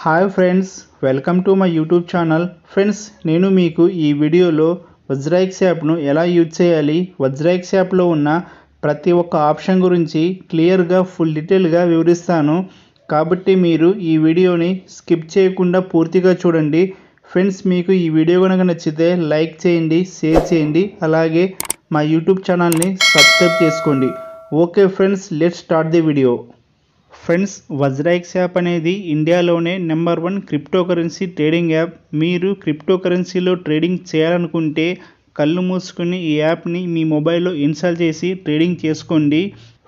Hi friends, welcome to my YouTube channel. Friends, నేను మీకు ఈ వీడియోలో వజ్రాయిక్స్ యాప్ను ఎలా యూజ్ చేయాలి, వజ్రాయిక్స్ యాప్లో ఉన్న ప్రతి ఒక్క ఆప్షన్ గురించి క్లియర్గా ఫుల్ డీటెయిల్గా వివరిస్తాను. కాబట్టి మీరు ఈ వీడియోని స్కిప్ చేయకుండా పూర్తిగా చూడండి. ఫ్రెండ్స్, మీకు ఈ వీడియో కనుక నచ్చితే లైక్ చేయండి, షేర్ చేయండి, అలాగే మా యూట్యూబ్ ఛానల్ని సబ్స్క్రైబ్ చేసుకోండి. Okay friends, let's start the video. Friends, WazirX app అనేది ఇండియాలోనే నెంబర్ 1 క్రిప్టోకరెన్సీ ట్రేడింగ్ యాప్. మీరు క్రిప్టోకరెన్సీలో ట్రేడింగ్ చేయాలనుకుంటే కళ్ళు మూసుకొని ఈ యాప్ని మీ మొబైల్లో ఇన్స్టాల్ చేసి ట్రేడింగ్ చేసుకోండి.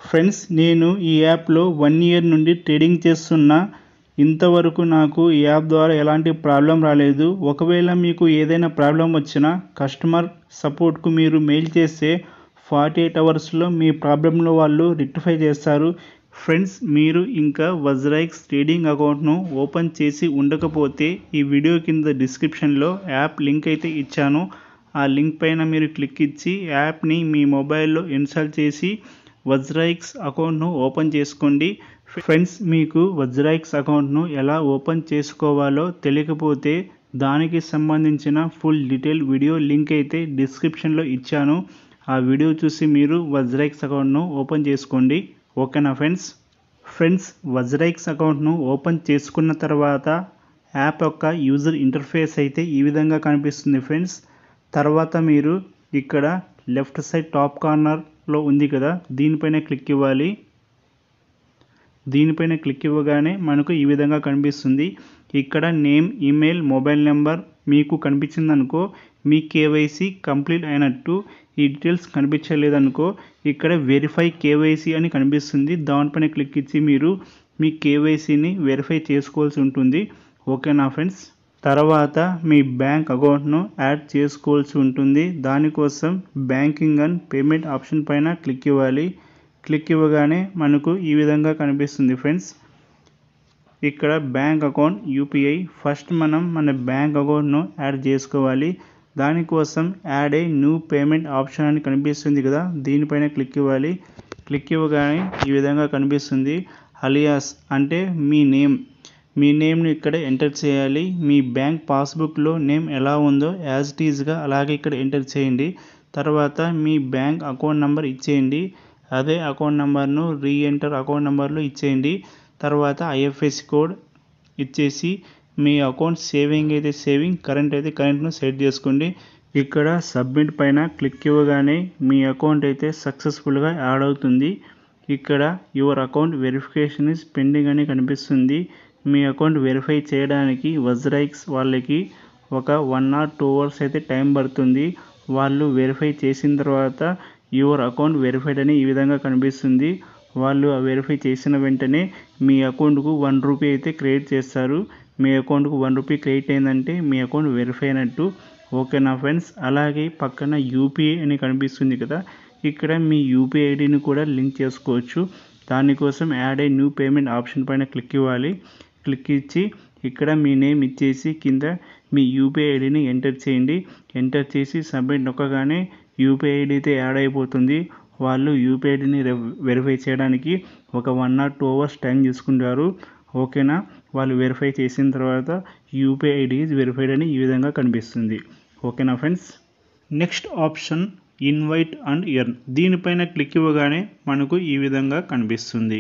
ఫ్రెండ్స్, నేను ఈ యాప్లో 1 ఇయర్ నుండి ట్రేడింగ్ చేస్తున్నా. ఇంతవరకు నాకు ఈ యాప్ ద్వారా ఎలాంటి ప్రాబ్లం రాలేదు. ఒకవేళ మీకు ఏదైనా ప్రాబ్లం వచ్చినా కస్టమర్ సపోర్ట్కు మీరు మెయిల్ చేస్తే 48 అవర్స్లో మీ ప్రాబ్లంలో వాళ్ళు రెక్టిఫై చేస్తారు. ఫ్రెండ్స్, మీరు ఇంకా వజ్రాయిక్స్ ట్రేడింగ్ అకౌంట్ను ఓపెన్ చేసి ఉండకపోతే ఈ వీడియో కింద డిస్క్రిప్షన్లో యాప్ లింక్ అయితే ఇచ్చాను. ఆ లింక్ పైన మీరు క్లిక్ ఇచ్చి యాప్ని మీ మొబైల్లో ఇన్స్టాల్ చేసి వజ్రాయిక్స్ అకౌంట్ను ఓపెన్ చేసుకోండి. ఫ్రెండ్స్, మీకు వజ్రాయిక్స్ అకౌంట్ను ఎలా ఓపెన్ చేసుకోవాలో తెలియకపోతే దానికి సంబంధించిన ఫుల్ డీటెయిల్ వీడియో లింక్ అయితే డిస్క్రిప్షన్లో ఇచ్చాను. ఆ వీడియో చూసి మీరు వజ్రాయిక్స్ అకౌంట్ను ఓపెన్ చేసుకోండి. ఓకేనా ఫ్రెండ్స్, వజ్రాయిక్స్ అకౌంట్ను ఓపెన్ చేసుకున్న తర్వాత యాప్ యొక్క యూజర్ ఇంటర్ఫేస్ అయితే ఈ విధంగా కనిపిస్తుంది. ఫ్రెండ్స్, తర్వాత మీరు ఇక్కడ లెఫ్ట్ సైడ్ టాప్ కార్నర్లో ఉంది కదా, దీనిపైన క్లిక్ ఇవ్వాలి. దీనిపైన క్లిక్ ఇవ్వగానే మనకు ఈ విధంగా కనిపిస్తుంది. ఇక్కడ నేమ్, ఈమెయిల్, మొబైల్ నెంబర్ మీకు కనిపించిందనుకో మీ కేవైసీ కంప్లీట్ అయినట్టు. ఈ డీటెయిల్స్ కనిపించలేదనుకో ఇక్కడ వెరిఫై కేవైసీ అని కనిపిస్తుంది. దానిపైన క్లిక్ ఇచ్చి మీరు మీ కేవైసీని వెరిఫై చేసుకోవాల్సి ఉంటుంది. ఓకేనా ఫ్రెండ్స్, తర్వాత మీ బ్యాంక్ అకౌంట్ను యాడ్ చేసుకోవాల్సి ఉంటుంది. దానికోసం బ్యాంకింగ్ అండ్ పేమెంట్ ఆప్షన్ పైన క్లిక్ ఇవ్వాలి. క్లిక్ ఇవ్వగానే మనకు ఈ విధంగా కనిపిస్తుంది. ఫ్రెండ్స్, ఇక్కడ బ్యాంక్ అకౌంట్ యూపీఐ. ఫస్ట్ మనం మన బ్యాంక్ అకౌంట్ను యాడ్ చేసుకోవాలి. దానికోసం add a new payment option అని కనిపిస్తుంది కదా, దీనిపైన క్లిక్ ఇవ్వాలి. క్లిక్ ఇవ్వగానే ఈ విధంగా కనిపిస్తుంది. అలియాస్ అంటే మీ నేమ్ను ఇక్కడ ఎంటర్ చేయాలి. మీ బ్యాంక్ పాస్బుక్లో నేమ్ ఎలా ఉందో యాజ్ ఇట్ ఈజ్గా అలాగే ఇక్కడ ఎంటర్ చేయండి. తర్వాత మీ బ్యాంక్ అకౌంట్ నెంబర్ ఇచ్చేయండి. అదే అకౌంట్ నెంబర్ను రీఎంటర్ అకౌంట్ నెంబర్లో ఇచ్చేయండి. తర్వాత ఐఎఫ్ఎస్సి కోడ్ ఇచ్చేసి మీ అకౌంట్ సేవింగ్ అయితే సేవింగ్, కరెంట్ అయితే కరెంట్ను సెట్ చేసుకోండి. ఇక్కడ సబ్మిట్ పైన క్లిక్ ఇవ్వగానే మీ అకౌంట్ అయితే సక్సెస్ఫుల్గా యాడ్ అవుతుంది. ఇక్కడ your account verification is pending అని కనిపిస్తుంది. మీ అకౌంట్ వెరిఫై చేయడానికి వజ్రాయిక్స్ వాళ్ళకి ఒక 1 or 2 అవర్స్ అయితే టైం పడుతుంది. వాళ్ళు వెరిఫై చేసిన తర్వాత యువర్ అకౌంట్ వెరిఫైడ్ అని ఈ విధంగా కనిపిస్తుంది. వాళ్ళు వెరిఫై చేసిన వెంటనే మీ అకౌంట్కు 1 రూపీ అయితే క్రెడిట్ చేస్తారు. మీ అకౌంట్కు 1 రూపీ క్రెడిట్ అయిందంటే మీ అకౌంట్ వెరిఫై అయినట్టు. ఓకేనా ఫ్రెండ్స్, అలాగే పక్కన యూపీఐ అని కనిపిస్తుంది కదా, ఇక్కడ మీ యూపీఐ ఐడిని కూడా లింక్ చేసుకోవచ్చు. దానికోసం add a new payment option పైన క్లిక్ ఇవ్వాలి. క్లిక్ ఇచ్చి ఇక్కడ మీ నేమ్ ఇచ్చేసి కింద మీ యూపీఐ ఐడిని ఎంటర్ చేయండి. ఎంటర్ చేసి సబ్మిట్ నొక్కగానే యూపీఐ ఐడి అయితే యాడ్ అయిపోతుంది. వాళ్ళు యూపీఐ ఐడిని వెరిఫై చేయడానికి ఒక 1 or 2 అవర్స్ టైం తీసుకుంటారు. ఓకేనా, వాళ్ళు వెరిఫై చేసిన తర్వాత యూపీఐ ఐడి ఈజ్ వెరిఫైడ్ అని ఈ విధంగా కనిపిస్తుంది. ఓకేనా friends, next option invite and earn. దీనిపైన క్లిక్ ఇవ్వగానే మనకు ఈ విధంగా కనిపిస్తుంది.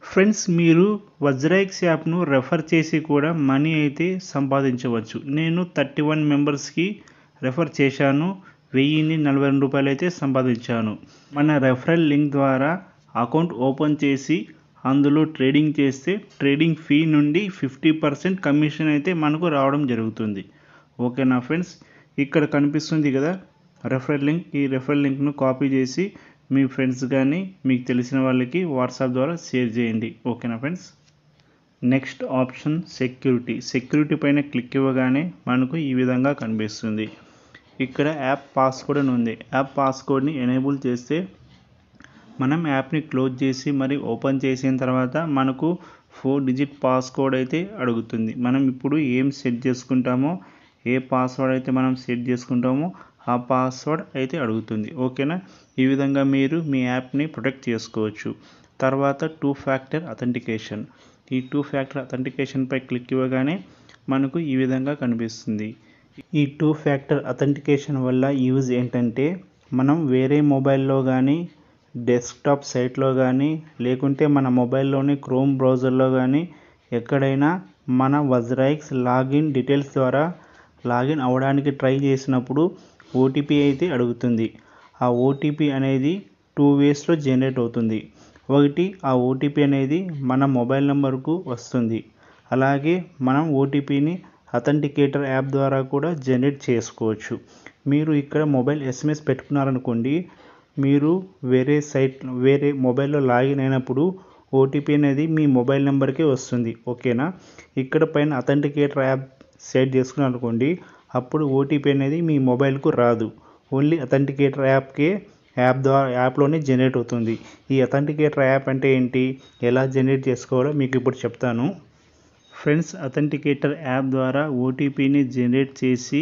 ఫ్రెండ్స్, మీరు వజ్రాయిక్స్ యాప్ను రెఫర్ చేసి కూడా మనీ అయితే సంపాదించవచ్చు. నేను 31 మెంబర్స్కి రెఫర్ చేశాను. 1042 రూపాయలు అయితే సంపాదించాను. మన రెఫరల్ లింక్ ద్వారా అకౌంట్ ఓపెన్ చేసి అందులో ట్రేడింగ్ చేస్తే ట్రేడింగ్ ఫీ నుండి 50% కమిషన్ అయితే మనకు రావడం జరుగుతుంది. ఓకేనా ఫ్రెండ్స్, ఇక్కడ కనిపిస్తుంది కదా రెఫరల్ లింక్. ఈ రెఫరల్ లింక్ను కాపీ చేసి మీ ఫ్రెండ్స్ కానీ మీకు తెలిసిన వాళ్ళకి వాట్సాప్ ద్వారా షేర్ చేయండి. ఓకేనా ఫ్రెండ్స్, నెక్స్ట్ ఆప్షన్ సెక్యూరిటీ పైన క్లిక్ ఇవ్వగానే మనకు ఈ విధంగా కనిపిస్తుంది. ఇక్కడ యాప్ పాస్వర్డ్ అని ఉంది. యాప్ పాస్వర్డ్ని ఎనేబుల్ చేస్తే మనం యాప్ని క్లోజ్ చేసి మరి ఓపెన్ చేసిన తర్వాత మనకు 4 డిజిట్ పాస్వర్డ్ అయితే అడుగుతుంది. మనం ఇప్పుడు ఏం సెట్ చేసుకుంటామో, ఏ పాస్వర్డ్ అయితే మనం సెట్ చేసుకుంటామో ఆ పాస్వర్డ్ అయితే అడుగుతుంది. ఓకేనా, ఈ విధంగా మీరు మీ యాప్ని ప్రొటెక్ట్ చేసుకోవచ్చు. తర్వాత 2 ఫ్యాక్టర్ అథెంటికేషన్. ఈ 2 ఫ్యాక్టర్ అథెంటికేషన్పై క్లిక్ ఇవ్వగానే మనకు ఈ విధంగా కనిపిస్తుంది. ఈ 2 ఫ్యాక్టర్ అథెంటికేషన్ వల్ల యూజ్ ఏంటంటే మనం వేరే మొబైల్లో కానీ డెస్క్టాప్ సైట్లో కానీ లేకుంటే మన మొబైల్లోని క్రోమ్ బ్రౌజర్లో కానీ ఎక్కడైనా మన వజ్రాయిక్స్ లాగిన్ డీటెయిల్స్ ద్వారా లాగిన్ అవ్వడానికి ట్రై చేసినప్పుడు ఓటీపీ అయితే అడుగుతుంది. ఆ ఓటీపీ అనేది 2 వేస్లో జనరేట్ అవుతుంది. ఒకటి, ఆ ఓటీపీ అనేది మన మొబైల్ నెంబర్కు వస్తుంది. అలాగే మనం ఓటీపీని అథెంటికేటర్ యాప్ ద్వారా కూడా జనరేట్ చేసుకోవచ్చు. మీరు ఇక్కడ మొబైల్ ఎస్ఎంఎస్ పెట్టుకున్నారనుకోండి, మీరు వేరే మొబైల్లో లాగిన్ అయినప్పుడు ఓటీపీ అనేది మీ మొబైల్ నెంబర్కే వస్తుంది. ఓకేనా. ఇక్కడ పైన అథెంటికేటర్ యాప్ సెట్ చేసుకున్నారనుకోండి, అప్పుడు ఓటీపీ అనేది మీ మొబైల్కు రాదు. ఓన్లీ అథెంటికేటర్ యాప్లోనే జనరేట్ అవుతుంది. ఈ అథెంటికేటర్ యాప్ అంటే ఏంటి, ఎలా జనరేట్ చేసుకోవాలో మీకు ఇప్పుడు చెప్తాను. ఫ్రెండ్స్, అథెంటికేటర్ యాప్ ద్వారా ఓటీపీని జనరేట్ చేసి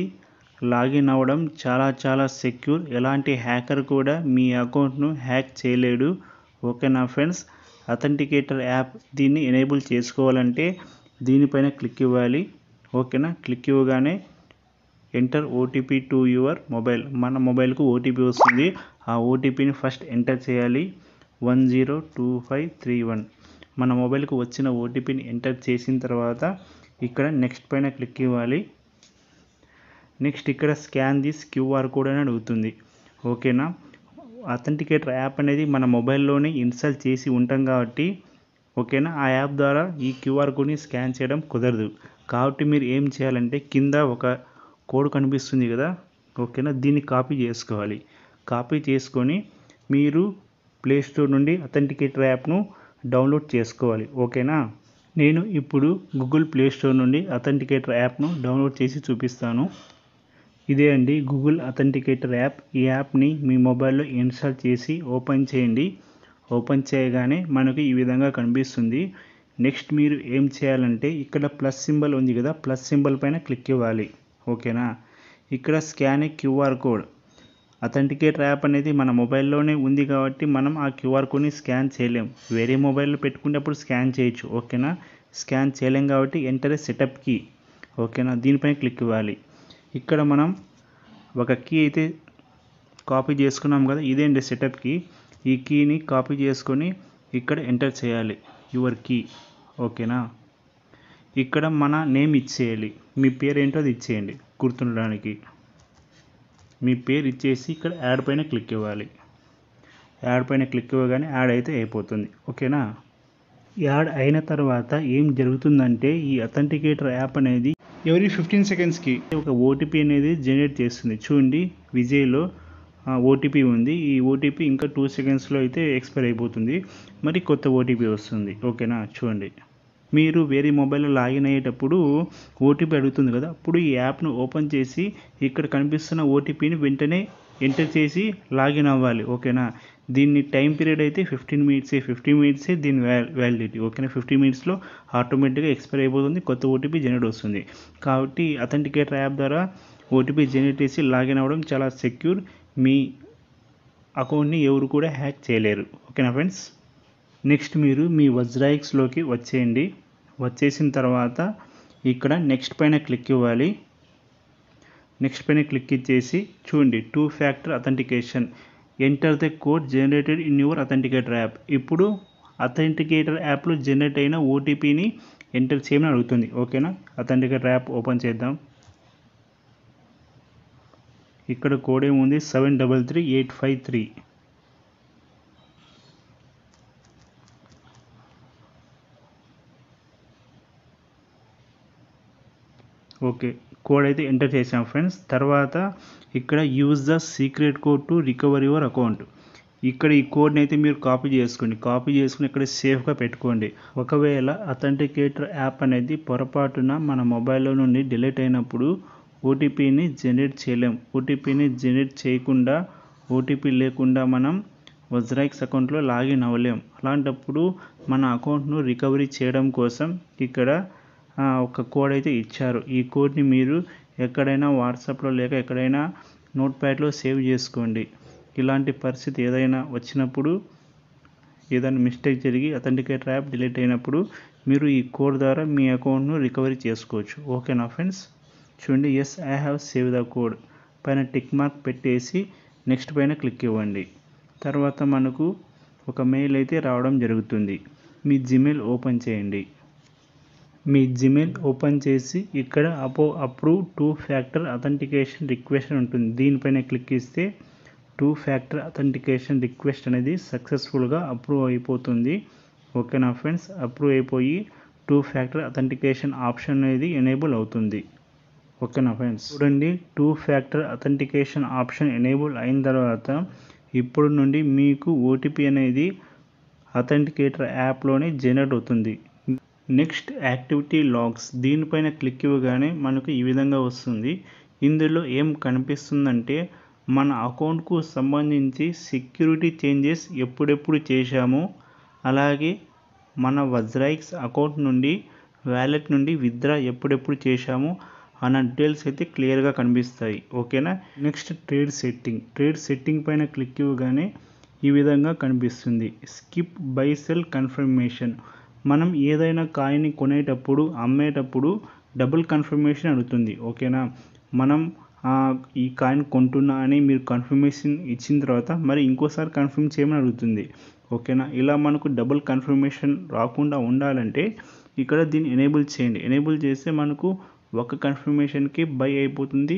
లాగిన్ అవ్వడం చాలా సెక్యూర్. ఎలాంటి హ్యాకర్ కూడా మీ అకౌంట్ను హ్యాక్ చేయలేడు. ఓకేనా ఫ్రెండ్స్. అథెంటికేటర్ యాప్ దీన్ని ఎనేబుల్ చేసుకోవాలంటే దీనిపైన క్లిక్ ఇవ్వాలి. ఓకేనా. క్లిక్ ఇవ్వగానే enter OTP to your mobile, మన మొబైల్కు ఓటీపీ వస్తుంది. ఆ ఓటీపీని ఫస్ట్ ఎంటర్ చేయాలి, 102531. మన మొబైల్కు వచ్చిన ఓటీపీని ఎంటర్ చేసిన తర్వాత ఇక్కడ నెక్స్ట్ పైన క్లిక్ ఇవ్వాలి. నెక్స్ట్ ఇక్కడ స్కాన్ దిస్ క్యూఆర్ కోడ్ అని అడుగుతుంది. ఓకేనా. అథెంటికేటర్ యాప్ అనేది మన మొబైల్లోనే ఇన్స్టాల్ చేసి ఉంటాం కాబట్టి ఓకేనా, ఆ యాప్ ద్వారా ఈ క్యూఆర్ కోడ్ని స్కాన్ చేయడం కుదరదు. కాబట్టి మీరు ఏం చేయాలంటే కింద ఒక కోడ్ కనిపిస్తుంది కదా, ఓకేనా, దీన్ని కాపీ చేసుకోవాలి. కాపీ చేసుకొని మీరు ప్లే స్టోర్ నుండి అథెంటికేటర్ యాప్ను డౌన్లోడ్ చేసుకోవాలి. ఓకేనా. నేను ఇప్పుడు గూగుల్ ప్లే స్టోర్ నుండి అథెంటికేటర్ యాప్ను డౌన్లోడ్ చేసి చూపిస్తాను. ఇదే అండి గూగుల్ అథెంటికేటర్ యాప్. ఈ యాప్ని మీ మొబైల్లో ఇన్స్టాల్ చేసి ఓపెన్ చేయండి. ఓపెన్ చేయగానే మనకు ఈ విధంగా కనిపిస్తుంది. నెక్స్ట్ మీరు ఏం చేయాలంటే ఇక్కడ ప్లస్ సింబల్ ఉంది కదా, ప్లస్ సింబల్ పైన క్లిక్ ఇవ్వాలి. ఓకేనా. ఇక్కడ scan QR code. Authenticator app అనేది మన మొబైల్లోనే ఉంది కాబట్టి మనం ఆ క్యూఆర్ కోడ్ని స్కాన్ చేయలేం. వేరే మొబైల్లో పెట్టుకునేటప్పుడు స్కాన్ చేయొచ్చు. ఓకేనా. స్కాన్ చేయలేం కాబట్టి ఎంటర్ సెటప్ కీ. ఓకేనా. దీనిపైన క్లిక్ ఇవ్వాలి. ఇక్కడ మనం ఒక కీ అయితే కాపీ చేసుకున్నాం కదా, ఇదే అండి సెటప్ కీ. ఈ కీని కాపీ చేసుకొని ఇక్కడ ఎంటర్ చేయాలి, యువర్ కీ. ఓకేనా. ఇక్కడ మన నేమ్ ఇచ్చేయాలి. మీ పేరు ఏంటో అది ఇచ్చేయండి గుర్తుండడానికి. మీ పేరు ఇచ్చేసి ఇక్కడ యాడ్ పైన క్లిక్ ఇవ్వాలి. యాడ్ పైన క్లిక్ ఇవ్వగానే యాడ్ అయితే అయిపోతుంది. ఓకేనా. యాడ్ అయిన తర్వాత ఏం జరుగుతుందంటే ఈ అథెంటికేటర్ యాప్ అనేది ఎవరీ 15 సెకండ్స్కి ఒక ఓటీపీ అనేది జనరేట్ చేస్తుంది. చూడండి, విజయ్లో ఓటీపీ ఉంది. ఈ ఓటీపీ ఇంకా 2 సెకండ్స్లో అయితే ఎక్స్పైర్ అయిపోతుంది. మరి కొత్త ఓటీపీ వస్తుంది. ఓకేనా. చూడండి, మీరు వేరే మొబైల్లో లాగిన్ అయ్యేటప్పుడు ఓటీపీ అడుగుతుంది కదా, అప్పుడు ఈ యాప్ను ఓపెన్ చేసి ఇక్కడ కనిపిస్తున్న ఓటీపీని వెంటనే ఎంటర్ చేసి లాగిన్ అవ్వాలి. ఓకేనా. దీన్ని టైం పీరియడ్ అయితే 15 మినిట్సే దీని వ్యాలిడిటీ. ఓకేనా. 15 మినిట్స్లో ఆటోమేటిక్గా ఎక్స్పైర్ అయిపోతుంది, కొత్త ఓటీపీ జనరేట్ వస్తుంది. కాబట్టి అథెంటికేటర్ యాప్ ద్వారా ఓటీపీ జనరేట్ చేసి లాగిన్ అవ్వడం చాలా సెక్యూర్. మీ అకౌంట్ని ఎవరు కూడా హ్యాక్ చేయలేరు. ఓకేనా ఫ్రెండ్స్. నెక్స్ట్ మీరు మీ వజ్రాయిక్స్లోకి వచ్చేయండి. వచ్చేసిన తర్వాత ఇక్కడ నెక్స్ట్ పైన క్లిక్ ఇవ్వాలి. నెక్స్ట్ పైన క్లిక్ ఇచ్చేసి చూడండి 2 factor authentication, enter the code generated in your authenticator app. ఇప్పుడు అథెంటికేటర్ యాప్లో జనరేట్ అయిన ఓటీపీని ఎంటర్ చేయమని అడుగుతుంది. ఓకేనా. అథెంటికేటర్ యాప్ ఓపెన్ చేద్దాం. ఇక్కడ కోడ్ ఏముంది, 733853. ఓకే, కోడ్ అయితే ఎంటర్ చేసాం ఫ్రెండ్స్. తర్వాత ఇక్కడ use the secret code to recover your account. ఇక్కడ ఈ కోడ్ని అయితే మీరు కాపీ చేసుకుని ఇక్కడ సేఫ్గా పెట్టుకోండి. ఒకవేళ అథెంటికేటర్ యాప్ అనేది పొరపాటున మన మొబైల్లో నుండి డిలీట్ అయినప్పుడు ఓటీపీని జనరేట్ చేయలేం. ఓటీపీని జనరేట్ చేయకుండా, ఓటీపీ లేకుండా మనం వజ్రాయిక్స్ అకౌంట్లో లాగిన్ అవ్వలేం. అలాంటప్పుడు మన అకౌంట్ను రికవరీ చేయడం కోసం ఇక్కడ ఒక కోడ్ అయితే ఇచ్చారు. ఈ కోడ్ని మీరు ఎక్కడైనా వాట్సాప్లో లేక ఎక్కడైనా నోట్ప్యాడ్లో సేవ్ చేసుకోండి. ఇలాంటి పరిస్థితి ఏదైనా వచ్చినప్పుడు, ఏదైనా మిస్టేక్ జరిగి అథెంటికేటర్ యాప్ డిలీట్ అయినప్పుడు మీరు ఈ కోడ్ ద్వారా మీ అకౌంట్ను రికవరీ చేసుకోవచ్చు. ఓకేనా ఫ్రెండ్స్? చూడండి, yes I have save the code పైన టిక్ మార్క్ పెట్టేసి నెక్స్ట్ పైన క్లిక్ ఇవ్వండి. తర్వాత మనకు ఒక మెయిల్ అయితే రావడం జరుగుతుంది. మీ జీమెయిల్ ఓపెన్ చేయండి. మీ జీమెయిల్ ఓపెన్ చేసి ఇక్కడ అప్రూవ్ 2 ఫ్యాక్టర్ అథెంటికేషన్ రిక్వెస్ట్ ఉంటుంది. దీనిపైన క్లిక్ ఇస్తే 2 ఫ్యాక్టర్ అథెంటికేషన్ రిక్వెస్ట్ అనేది సక్సెస్ఫుల్గా అప్రూవ్ అయిపోతుంది. ఓకేనా ఫ్రెండ్స్? అప్రూవ్ అయిపోయి 2 ఫ్యాక్టర్ అథెంటికేషన్ ఆప్షన్ అనేది ఎనేబుల్ అవుతుంది. ఓకేనా ఫ్రెండ్స్? చూడండి, 2 ఫ్యాక్టర్ అథెంటికేషన్ ఆప్షన్ ఎనేబుల్ అయిన తర్వాత ఇప్పుడు నుండి మీకు ఓటీపీ అనేది అథెంటికేటర్ యాప్లోనే జనరేట్ అవుతుంది. నెక్స్ట్ యాక్టివిటీ లాగ్స్ దీనిపైన క్లిక్ ఇవ్వగానే మనకు ఈ విధంగా వస్తుంది. ఇందులో ఏం కనిపిస్తుందంటే మన అకౌంట్కు సంబంధించి సెక్యూరిటీ చేంజెస్ ఎప్పుడెప్పుడు చేశామో, అలాగే మన వజ్రాయిక్స్ అకౌంట్ నుండి వ్యాలెట్ నుండి విత్డ్రా ఎప్పుడెప్పుడు చేశామో అన్న డీటెయిల్స్ అయితే క్లియర్గా కనిపిస్తాయి. ఓకేనా? నెక్స్ట్ ట్రేడ్ సెట్టింగ్ పైన క్లిక్ ఇవ్వగానే ఈ విధంగా కనిపిస్తుంది. Skip buy sell confirmation. మనం ఏదైనా కాయిన్ని కొనేటప్పుడు అమ్మేటప్పుడు డబుల్ కన్ఫర్మేషన్ అడుగుతుంది. ఓకేనా? మనం ఈ కాయిన్ కొంటున్నా అని మీరు కన్ఫర్మేషన్ ఇచ్చిన తర్వాత మరి ఇంకోసారి కన్ఫర్మ్ చేయమని అడుగుతుంది. ఓకేనా? ఇలా మనకు డబుల్ కన్ఫర్మేషన్ రాకుండా ఉండాలంటే ఇక్కడ దీన్ని ఎనేబుల్ చేయండి. ఎనేబుల్ చేస్తే మనకు ఒక కన్ఫర్మేషన్కి బై అయిపోతుంది,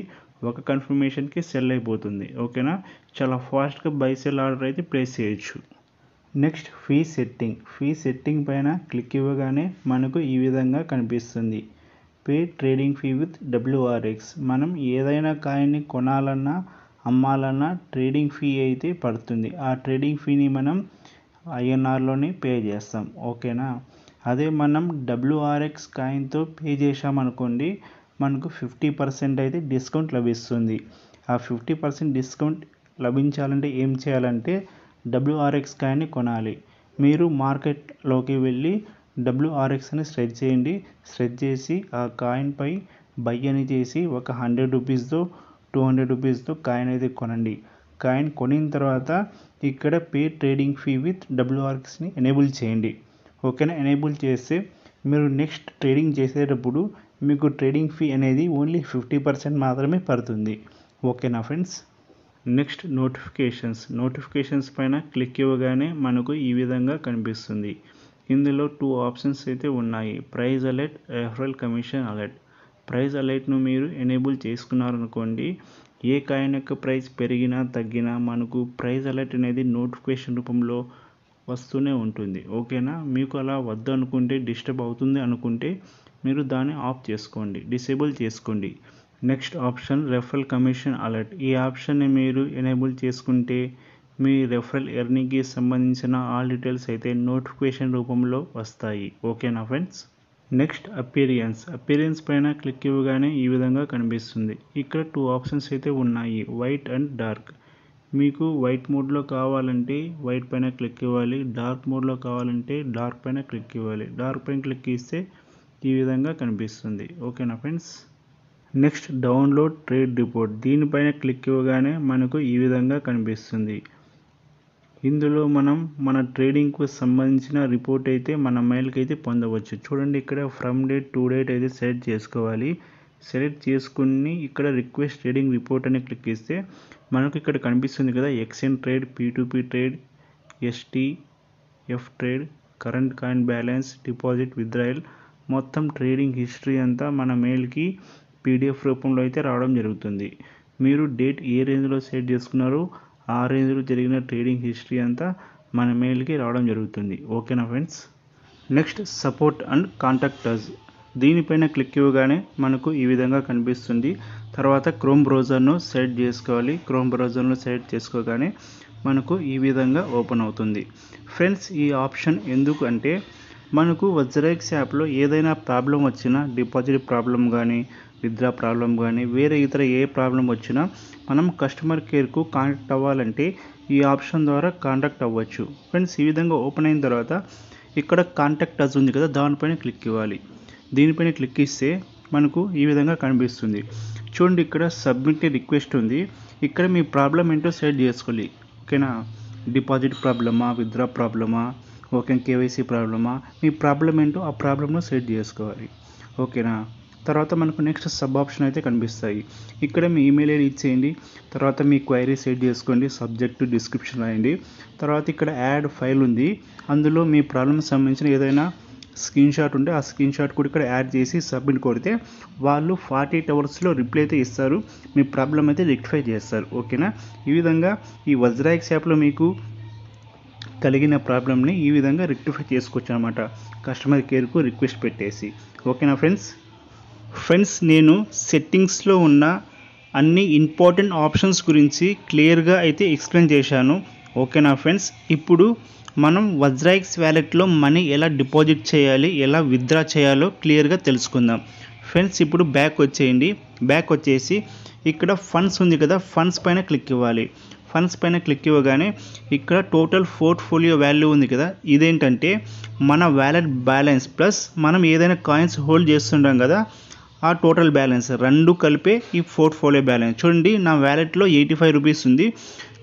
ఒక కన్ఫర్మేషన్కి సెల్ అయిపోతుంది. ఓకేనా? చాలా ఫాస్ట్గా బై సెల్ ఆర్డర్ అయితే ప్లేస్ చేయొచ్చు. నెక్స్ట్ ఫీ సెట్టింగ్ పైన క్లిక్ ఇవ్వగానే మనకు ఈ విధంగా కనిపిస్తుంది. Pay trading fee with WRX. మనం ఏదైనా కాయిన్ని కొనాలన్నా అమ్మాలన్నా ట్రేడింగ్ ఫీ అయితే పడుతుంది. ఆ ట్రేడింగ్ ఫీని మనం INRలోనే పే చేస్తాం. ఓకేనా? అదే మనం WRX కాయిన్తో పే చేసామనుకోండి, మనకు 50% అయితే డిస్కౌంట్ లభిస్తుంది. ఆ 50% డిస్కౌంట్ లభించాలంటే ఏం చేయాలంటే WRX కాయిన్ని కొనాలి. మీరు మార్కెట్లోకి వెళ్ళి WRX అని సెర్చ్ చేయండి. సెర్చ్ చేసి ఆ కాయిన్పై బై అని చేసి ఒక 100 రూపీస్తో 200 రూపీస్తో కాయిన్ అయితే కొనండి. కాయిన్ కొనిన తర్వాత ఇక్కడ పే ట్రేడింగ్ ఫీ విత్ WRXని ఎనేబుల్ చేయండి. ఓకేనా? ఎనేబుల్ చేస్తే మీరు నెక్స్ట్ ట్రేడింగ్ చేసేటప్పుడు మీకు ట్రేడింగ్ ఫీ అనేది ఓన్లీ 50% మాత్రమే పడుతుంది. ఓకేనా ఫ్రెండ్స్? నెక్స్ట్ నోటిఫికేషన్స్ పైన క్లిక్ ఇవ్వగానే మనకు ఈ విధంగా కనిపిస్తుంది. ఇందులో 2 ఆప్షన్స్ అయితే ఉన్నాయి. Price alert, referral commission alert. Price అలర్ట్ను మీరు ఎనేబుల్ చేసుకున్నారనుకోండి, ఏ కాయిన్ యొక్క ప్రైస్ పెరిగినా తగ్గినా మనకు ప్రైజ్ అలర్ట్ అనేది నోటిఫికేషన్ రూపంలో వస్తూనే ఉంటుంది. ఓకేనా? మీకు అలా వద్దు అనుకుంటే, డిస్టర్బ్ అవుతుంది అనుకుంటే మీరు దాన్ని ఆఫ్ చేసుకోండి, డిసేబుల్ చేసుకోండి. Next option referral commission alert. ఈ ఆప్షన్ని మీరు ఎనేబుల్ చేసుకుంటే మీ రెఫరల్ ఎర్నింగ్కి సంబంధించిన ఆల్ డీటెయిల్స్ అయితే నోటిఫికేషన్ రూపంలో వస్తాయి. ఓకేనా ఫ్రెండ్స్? నెక్స్ట్ అపిరియన్స్ పైన క్లిక్ ఇవ్వగానే ఈ విధంగా కనిపిస్తుంది. ఇక్కడ 2 ఆప్షన్స్ అయితే ఉన్నాయి, వైట్ అండ్ డార్క్. మీకు వైట్ మోడ్లో కావాలంటే వైట్ పైన క్లిక్ ఇవ్వాలి, డార్క్ మోడ్లో కావాలంటే డార్క్ పైన క్లిక్ ఇవ్వాలి. డార్క్ పైన క్లిక్ ఇస్తే ఈ విధంగా కనిపిస్తుంది. ఓకేనా friends? Next download trade report. దీనిపైన క్లిక్ ఇవ్వగానే మనకు ఈ విధంగా కనిపిస్తుంది. ఇందులో మనం మన ట్రేడింగ్కు సంబంధించిన రిపోర్ట్ అయితే మన మెయిల్కి అయితే పొందవచ్చు. చూడండి, ఇక్కడ ఫ్రమ్ డేట్ టు డేట్ అయితే సెలెక్ట్ చేసుకోవాలి. సెలెక్ట్ చేసుకుని ఇక్కడ రిక్వెస్ట్ ట్రేడింగ్ రిపోర్ట్ అని క్లిక్ ఇస్తే మనకు ఇక్కడ కనిపిస్తుంది కదా, exchange trade, P2P trade, STF trade, current coin balance, deposit, withdrawal, మొత్తం ట్రేడింగ్ హిస్టరీ అంతా మన మెయిల్కి PDF రూపంలో అయితే రావడం జరుగుతుంది. మీరు డేట్ ఏ రేంజ్లో సెట్ చేసుకున్నారో ఆ రేంజ్లో జరిగిన ట్రేడింగ్ హిస్టరీ అంతా మన మెయిల్కి రావడం జరుగుతుంది. ఓకేనా friends? Next support and contact us. దీనిపైన క్లిక్ ఇవ్వగానే మనకు ఈ విధంగా కనిపిస్తుంది. తర్వాత క్రోమ్ బ్రౌజర్ను సెలెక్ట్ చేసుకోవాలి. క్రోమ్ బ్రౌజర్ను సెలెక్ట్ చేసుకోగానే మనకు ఈ విధంగా ఓపెన్ అవుతుంది. ఫ్రెండ్స్, ఈ ఆప్షన్ ఎందుకు అంటే మనకు వజ్రాయిక్స్ యాప్లో ఏదైనా ప్రాబ్లం వచ్చినా, డిపాజిట్ ప్రాబ్లం కానీ, విత్డ్రా ప్రాబ్లం కానీ, వేరే ఇతర ఏ ప్రాబ్లం వచ్చినా మనం కస్టమర్ కేర్కు కాంటాక్ట్ అవ్వాలంటే ఈ ఆప్షన్ ద్వారా కాంటాక్ట్ అవ్వచ్చు. ఫ్రెండ్స్, ఈ విధంగా ఓపెన్ అయిన తర్వాత ఇక్కడ కాంటాక్ట్ అస్ ఉంది కదా, దానిపైన క్లిక్ ఇవ్వాలి. దీనిపైన క్లిక్ ఇస్తే మనకు ఈ విధంగా కనిపిస్తుంది. చూడండి, ఇక్కడ సబ్మిట్ రిక్వెస్ట్ ఉంది. ఇక్కడ మీ ప్రాబ్లం ఏంటో సెలెక్ట్ చేసుకోవాలి. ఓకేనా? డిపాజిట్ ప్రాబ్లమా, విత్డ్రా ప్రాబ్లమా, ఓకే, కేవైసీ ప్రాబ్లమా, మీ ప్రాబ్లం ఏంటో ఆ ప్రాబ్లమ్ను సెట్ చేసుకోవాలి. ఓకేనా. తర్వాత మనకు నెక్స్ట్ సబ్ ఆప్షన్ అయితే కనిపిస్తాయి. ఇక్కడ మీ ఈమెయిల్ ఐడి ఇచ్చేయండి. తర్వాత మీ క్వైరీ సెట్ చేసుకోండి, సబ్జెక్ట్ డిస్క్రిప్షన్ రాయండి. తర్వాత ఇక్కడ యాడ్ ఫైల్ ఉంది, అందులో మీ ప్రాబ్లమ్కి సంబంధించిన ఏదైనా స్క్రీన్ షాట్ ఉంటే ఆ స్క్రీన్ షాట్ కూడా ఇక్కడ యాడ్ చేసి సబ్మిట్ కొడితే వాళ్ళు 48 అవర్స్లో రిప్లై అయితే ఇస్తారు, మీ ప్రాబ్లం అయితే రెక్టిఫై చేస్తారు. ఓకేనా. ఈ విధంగా ఈ వజ్రాక్స్ యాప్లో మీకు కలిగిన ప్రాబ్లమ్ని ఈ విధంగా రెక్టిఫై చేసుకోవచ్చు అనమాట, కస్టమర్ కేర్కు రిక్వెస్ట్ పెట్టేసి. ఓకేనా ఫ్రెండ్స్, నేను సెట్టింగ్స్లో ఉన్న అన్ని ఇంపార్టెంట్ ఆప్షన్స్ గురించి క్లియర్గా అయితే ఎక్స్ప్లెయిన్ చేశాను. ఓకేనా ఫ్రెండ్స్, ఇప్పుడు మనం వజ్రాక్స్ వ్యాలెట్లో మనీ ఎలా డిపాజిట్ చేయాలి, ఎలా విత్డ్రా చేయాలో క్లియర్గా తెలుసుకుందాం. ఫ్రెండ్స్, ఇప్పుడు బ్యాక్ వచ్చేయండి. బ్యాక్ వచ్చేసి ఇక్కడ ఫండ్స్ ఉంది కదా, ఫండ్స్ పైన క్లిక్ ఇవ్వాలి. ఫండ్స్ పైన క్లిక్ ఇవ్వగానే ఇక్కడ టోటల్ పోర్ట్ఫోలియో వాల్యూ ఉంది కదా, ఇదేంటంటే మన వ్యాలెట్ బ్యాలెన్స్ ప్లస్ మనం ఏదైనా కాయిన్స్ హోల్డ్ చేస్తుంటాం కదా ఆ టోటల్ బ్యాలెన్స్ రెండు కలిపే ఈ పోర్ట్ఫోలియో బ్యాలెన్స్. చూడండి, నా వ్యాలెట్లో 85 రూపీస్ ఉంది.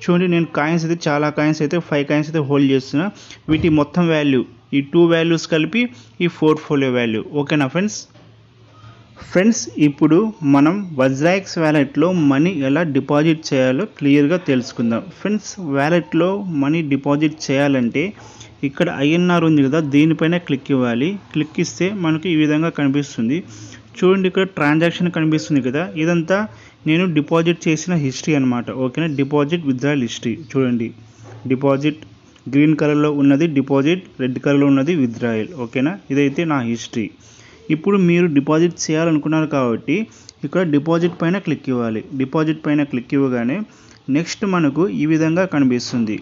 చూడండి, నేను కాయిన్స్ అయితే చాలా కాయిన్స్ అయితే 5 కాయిన్స్ అయితే హోల్డ్ చేస్తున్నా. వీటి మొత్తం వాల్యూ ఈ 2 వాల్యూస్ కలిపి ఈ పోర్ట్ఫోలియో వాల్యూ. ఓకేనా ఫ్రెండ్స్, ఇప్పుడు మనం వజ్రాక్స్ వ్యాలెట్లో మనీ ఎలా డిపాజిట్ చేయాలో క్లియర్గా తెలుసుకుందాం. ఫ్రెండ్స్, వ్యాలెట్లో మనీ డిపాజిట్ చేయాలంటే ఇక్కడ ఐఎన్ఆర్ ఉంది కదా, దీనిపైన క్లిక్ ఇవ్వాలి. క్లిక్ ఇస్తే మనకు ఈ విధంగా కనిపిస్తుంది. చూడండి, ఇక్కడ ట్రాన్సాక్షన్ కనిపిస్తుంది కదా, ఇదంతా నేను డిపాజిట్ చేసిన హిస్టరీ అనమాట. ఓకేనా. డిపాజిట్ విత్డ్రాయల్ హిస్టరీ చూడండి, డిపాజిట్ గ్రీన్ కలర్లో ఉన్నది డిపాజిట్, రెడ్ కలర్లో ఉన్నది విత్డ్రాయల్. ఓకేనా, ఇదైతే నా హిస్టరీ. ఇప్పుడు మీరు డిపాజిట్ చేయాలనుకున్నారు కాబట్టి ఇక్కడ డిపాజిట్ పైన క్లిక్ ఇవ్వాలి. డిపాజిట్ పైన క్లిక్ ఇవ్వగానే నెక్స్ట్ మనకు ఈ విధంగా కనిపిస్తుంది.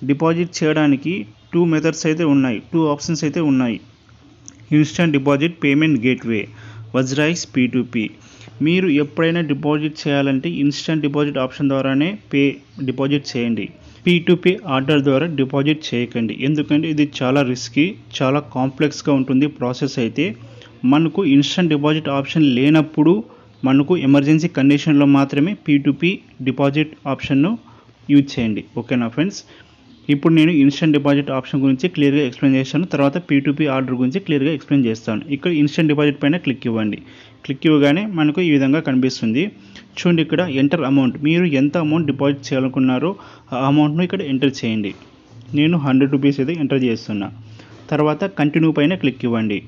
డిపాజిట్ చేయడానికి 2 మెథడ్స్ అయితే ఉన్నాయి, 2 ఆప్షన్స్ అయితే ఉన్నాయి. Instant deposit payment gateway, WazirX P2P. మీరు ఎప్పుడైనా డిపాజిట్ చేయాలంటే ఇన్స్టెంట్ డిపాజిట్ ఆప్షన్ ద్వారానే డిపాజిట్ చేయండి. P2P ఆర్డర్ ద్వారా డిపాజిట్ చేయకండి, ఎందుకంటే ఇది చాలా రిస్కీ, చాలా కాంప్లెక్స్గా ఉంటుంది ప్రాసెస్. అయితే మనకు ఇన్స్టెంట్ డిపాజిట్ ఆప్షన్ లేనప్పుడు మనకు ఎమర్జెన్సీ కండిషన్లో మాత్రమే P2P డిపాజిట్ ఆప్షన్ను యూజ్ చేయండి. ఓకేనా ఫ్రెండ్స్, ఇప్పుడు నేను ఇన్స్టెంట్ డిపాజిట్ ఆప్షన్ గురించి క్లియర్గా ఎక్స్ప్లెయిన్ చేస్తాను, తర్వాత P2P ఆర్డర్ గురించి క్లియర్గా ఎక్స్ప్లెయిన్ చేస్తాను. ఇక్కడ ఇన్స్టెంట్ డిపాజిట్ పైన క్లిక్ ఇవ్వండి. క్లిక్ ఇవ్వగానే మనకు ఈ విధంగా కనిపిస్తుంది. చూడండి, ఇక్కడ ఎంటర్ అమౌంట్, మీరు ఎంత అమౌంట్ డిపాజిట్ చేయాలనుకున్నారో ఆ అమౌంట్ను ఇక్కడ ఎంటర్ చేయండి. నేను 100 రూపీస్ అయితే ఎంటర్ చేస్తున్నా. తర్వాత కంటిన్యూ పైన క్లిక్ ఇవ్వండి.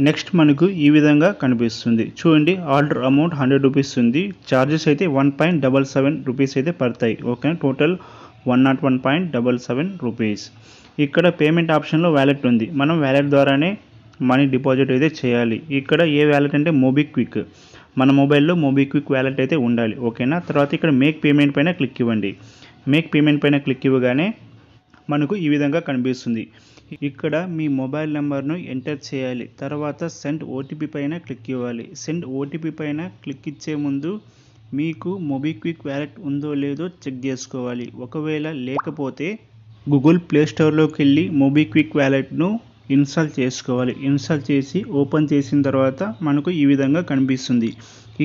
నెక్స్ట్ మనకు ఈ విధంగా కనిపిస్తుంది. చూడండి, ఆర్డర్ అమౌంట్ 100 రూపీస్ ఉంది, ఛార్జెస్ అయితే 1.77 రూపీస్ అయితే పడతాయి. Okay, total 101.77 rupees. ఇక్కడ పేమెంట్ ఆప్షన్లో వ్యాలెట్ ఉంది, మనం వ్యాలెట్ ద్వారానే మనీ డిపాజిట్ అయితే చేయాలి. ఇక్కడ ఏ వ్యాలెట్ అంటే మోబిక్విక్, మన మొబైల్లో మోబిక్విక్ వ్యాలెట్ అయితే ఉండాలి. ఓకేనా. తర్వాత ఇక్కడ మేక్ పేమెంట్ పైన క్లిక్ ఇవ్వండి. మేక్ పేమెంట్ పైన క్లిక్ ఇవ్వగానే మనకు ఈ విధంగా కనిపిస్తుంది. ఇక్కడ మీ మొబైల్ నెంబర్ను ఎంటర్ చేయాలి. తర్వాత సెండ్ ఓటీపీ పైన క్లిక్ ఇవ్వాలి. సెండ్ ఓటీపీ పైన క్లిక్ ఇచ్చే ముందు మీకు మోబిక్విక్ వ్యాలెట్ ఉందో లేదో చెక్ చేసుకోవాలి. ఒకవేళ లేకపోతే గూగుల్ ప్లే స్టోర్లోకి వెళ్ళి మోబిక్విక్ వ్యాలెట్ను ఇన్స్టాల్ చేసుకోవాలి. ఇన్స్టాల్ చేసి ఓపెన్ చేసిన తర్వాత మనకు ఈ విధంగా కనిపిస్తుంది.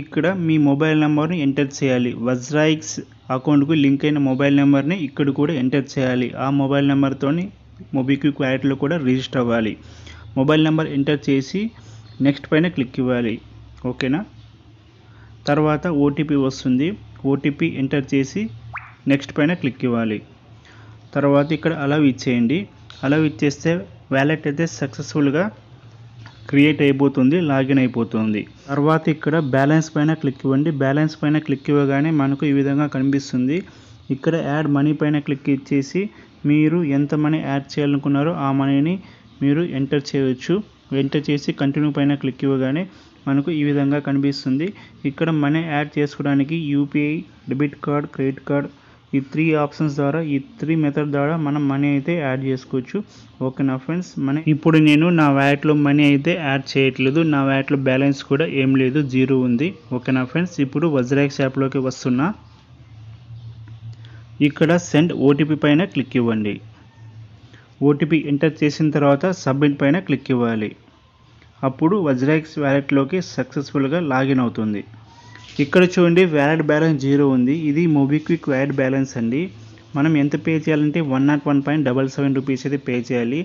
ఇక్కడ మీ మొబైల్ నెంబర్ని ఎంటర్ చేయాలి. వజ్రాక్స్ అకౌంట్కు లింక్ అయిన మొబైల్ నెంబర్ని ఇక్కడ కూడా ఎంటర్ చేయాలి. ఆ మొబైల్ నెంబర్తోని మోబిక్విక్ వ్యాలెట్లో కూడా రిజిస్టర్ అవ్వాలి. మొబైల్ నెంబర్ ఎంటర్ చేసి నెక్స్ట్ పైన క్లిక్ ఇవ్వాలి. ఓకేనా. తర్వాత ఓటీపీ వస్తుంది, ఓటీపీ ఎంటర్ చేసి నెక్స్ట్ పైన క్లిక్ ఇవ్వాలి. తర్వాత ఇక్కడ అలౌ ఇచ్చేయండి. అలౌ ఇచ్చేస్తే వ్యాలెట్ అయితే సక్సెస్ఫుల్గా క్రియేట్ అయిపోతుంది, లాగిన్ అయిపోతుంది. తర్వాత ఇక్కడ బ్యాలెన్స్ పైన క్లిక్ ఇవ్వండి. బ్యాలెన్స్ పైన క్లిక్ ఇవ్వగానే మనకు ఈ విధంగా కనిపిస్తుంది. ఇక్కడ యాడ్ మనీ పైన క్లిక్ ఇచ్చేసి మీరు ఎంత మనీ యాడ్ చేయాలనుకున్నారో ఆ మనీని మీరు ఎంటర్ చేయవచ్చు. ఎంటర్ చేసి కంటిన్యూ పైన క్లిక్ ఇవ్వగానే మనకు ఈ విధంగా కనిపిస్తుంది. ఇక్కడ మనీ యాడ్ చేసుకోవడానికి UPI, debit card, credit card, ఈ 3 ఆప్షన్స్ ద్వారా, ఈ 3 మెథడ్ ద్వారా మనం మనీ అయితే యాడ్ చేసుకోవచ్చు. ఓకేనా ఫ్రెండ్స్, ఇప్పుడు నేను నా వ్యాలెట్లో మనీ అయితే యాడ్ చేయట్లేదు, నా వ్యాలెట్లో బ్యాలెన్స్ కూడా ఏం లేదు, 0 ఉంది. ఓకేనా ఫ్రెండ్స్, ఇప్పుడు వజ్రాక్స్ యాప్లోకి వస్తున్నా. ఇక్కడ సెండ్ ఓటీపీ పైన క్లిక్ ఇవ్వండి. ఓటీపీ ఎంటర్ చేసిన తర్వాత సబ్మిట్ పైన క్లిక్ ఇవ్వాలి. అప్పుడు వజ్రాక్స్ వ్యాలెట్లోకి సక్సెస్ఫుల్గా లాగిన్ అవుతుంది. ఇక్కడ చూడండి, వ్యాలెట్ బ్యాలెన్స్ 0 ఉంది. ఇది మోబిక్విక్ వ్యాలెట్ బ్యాలెన్స్ అండి. మనం ఎంత పే చేయాలంటే 101.77 రూపీస్ అయితే పే చేయాలి.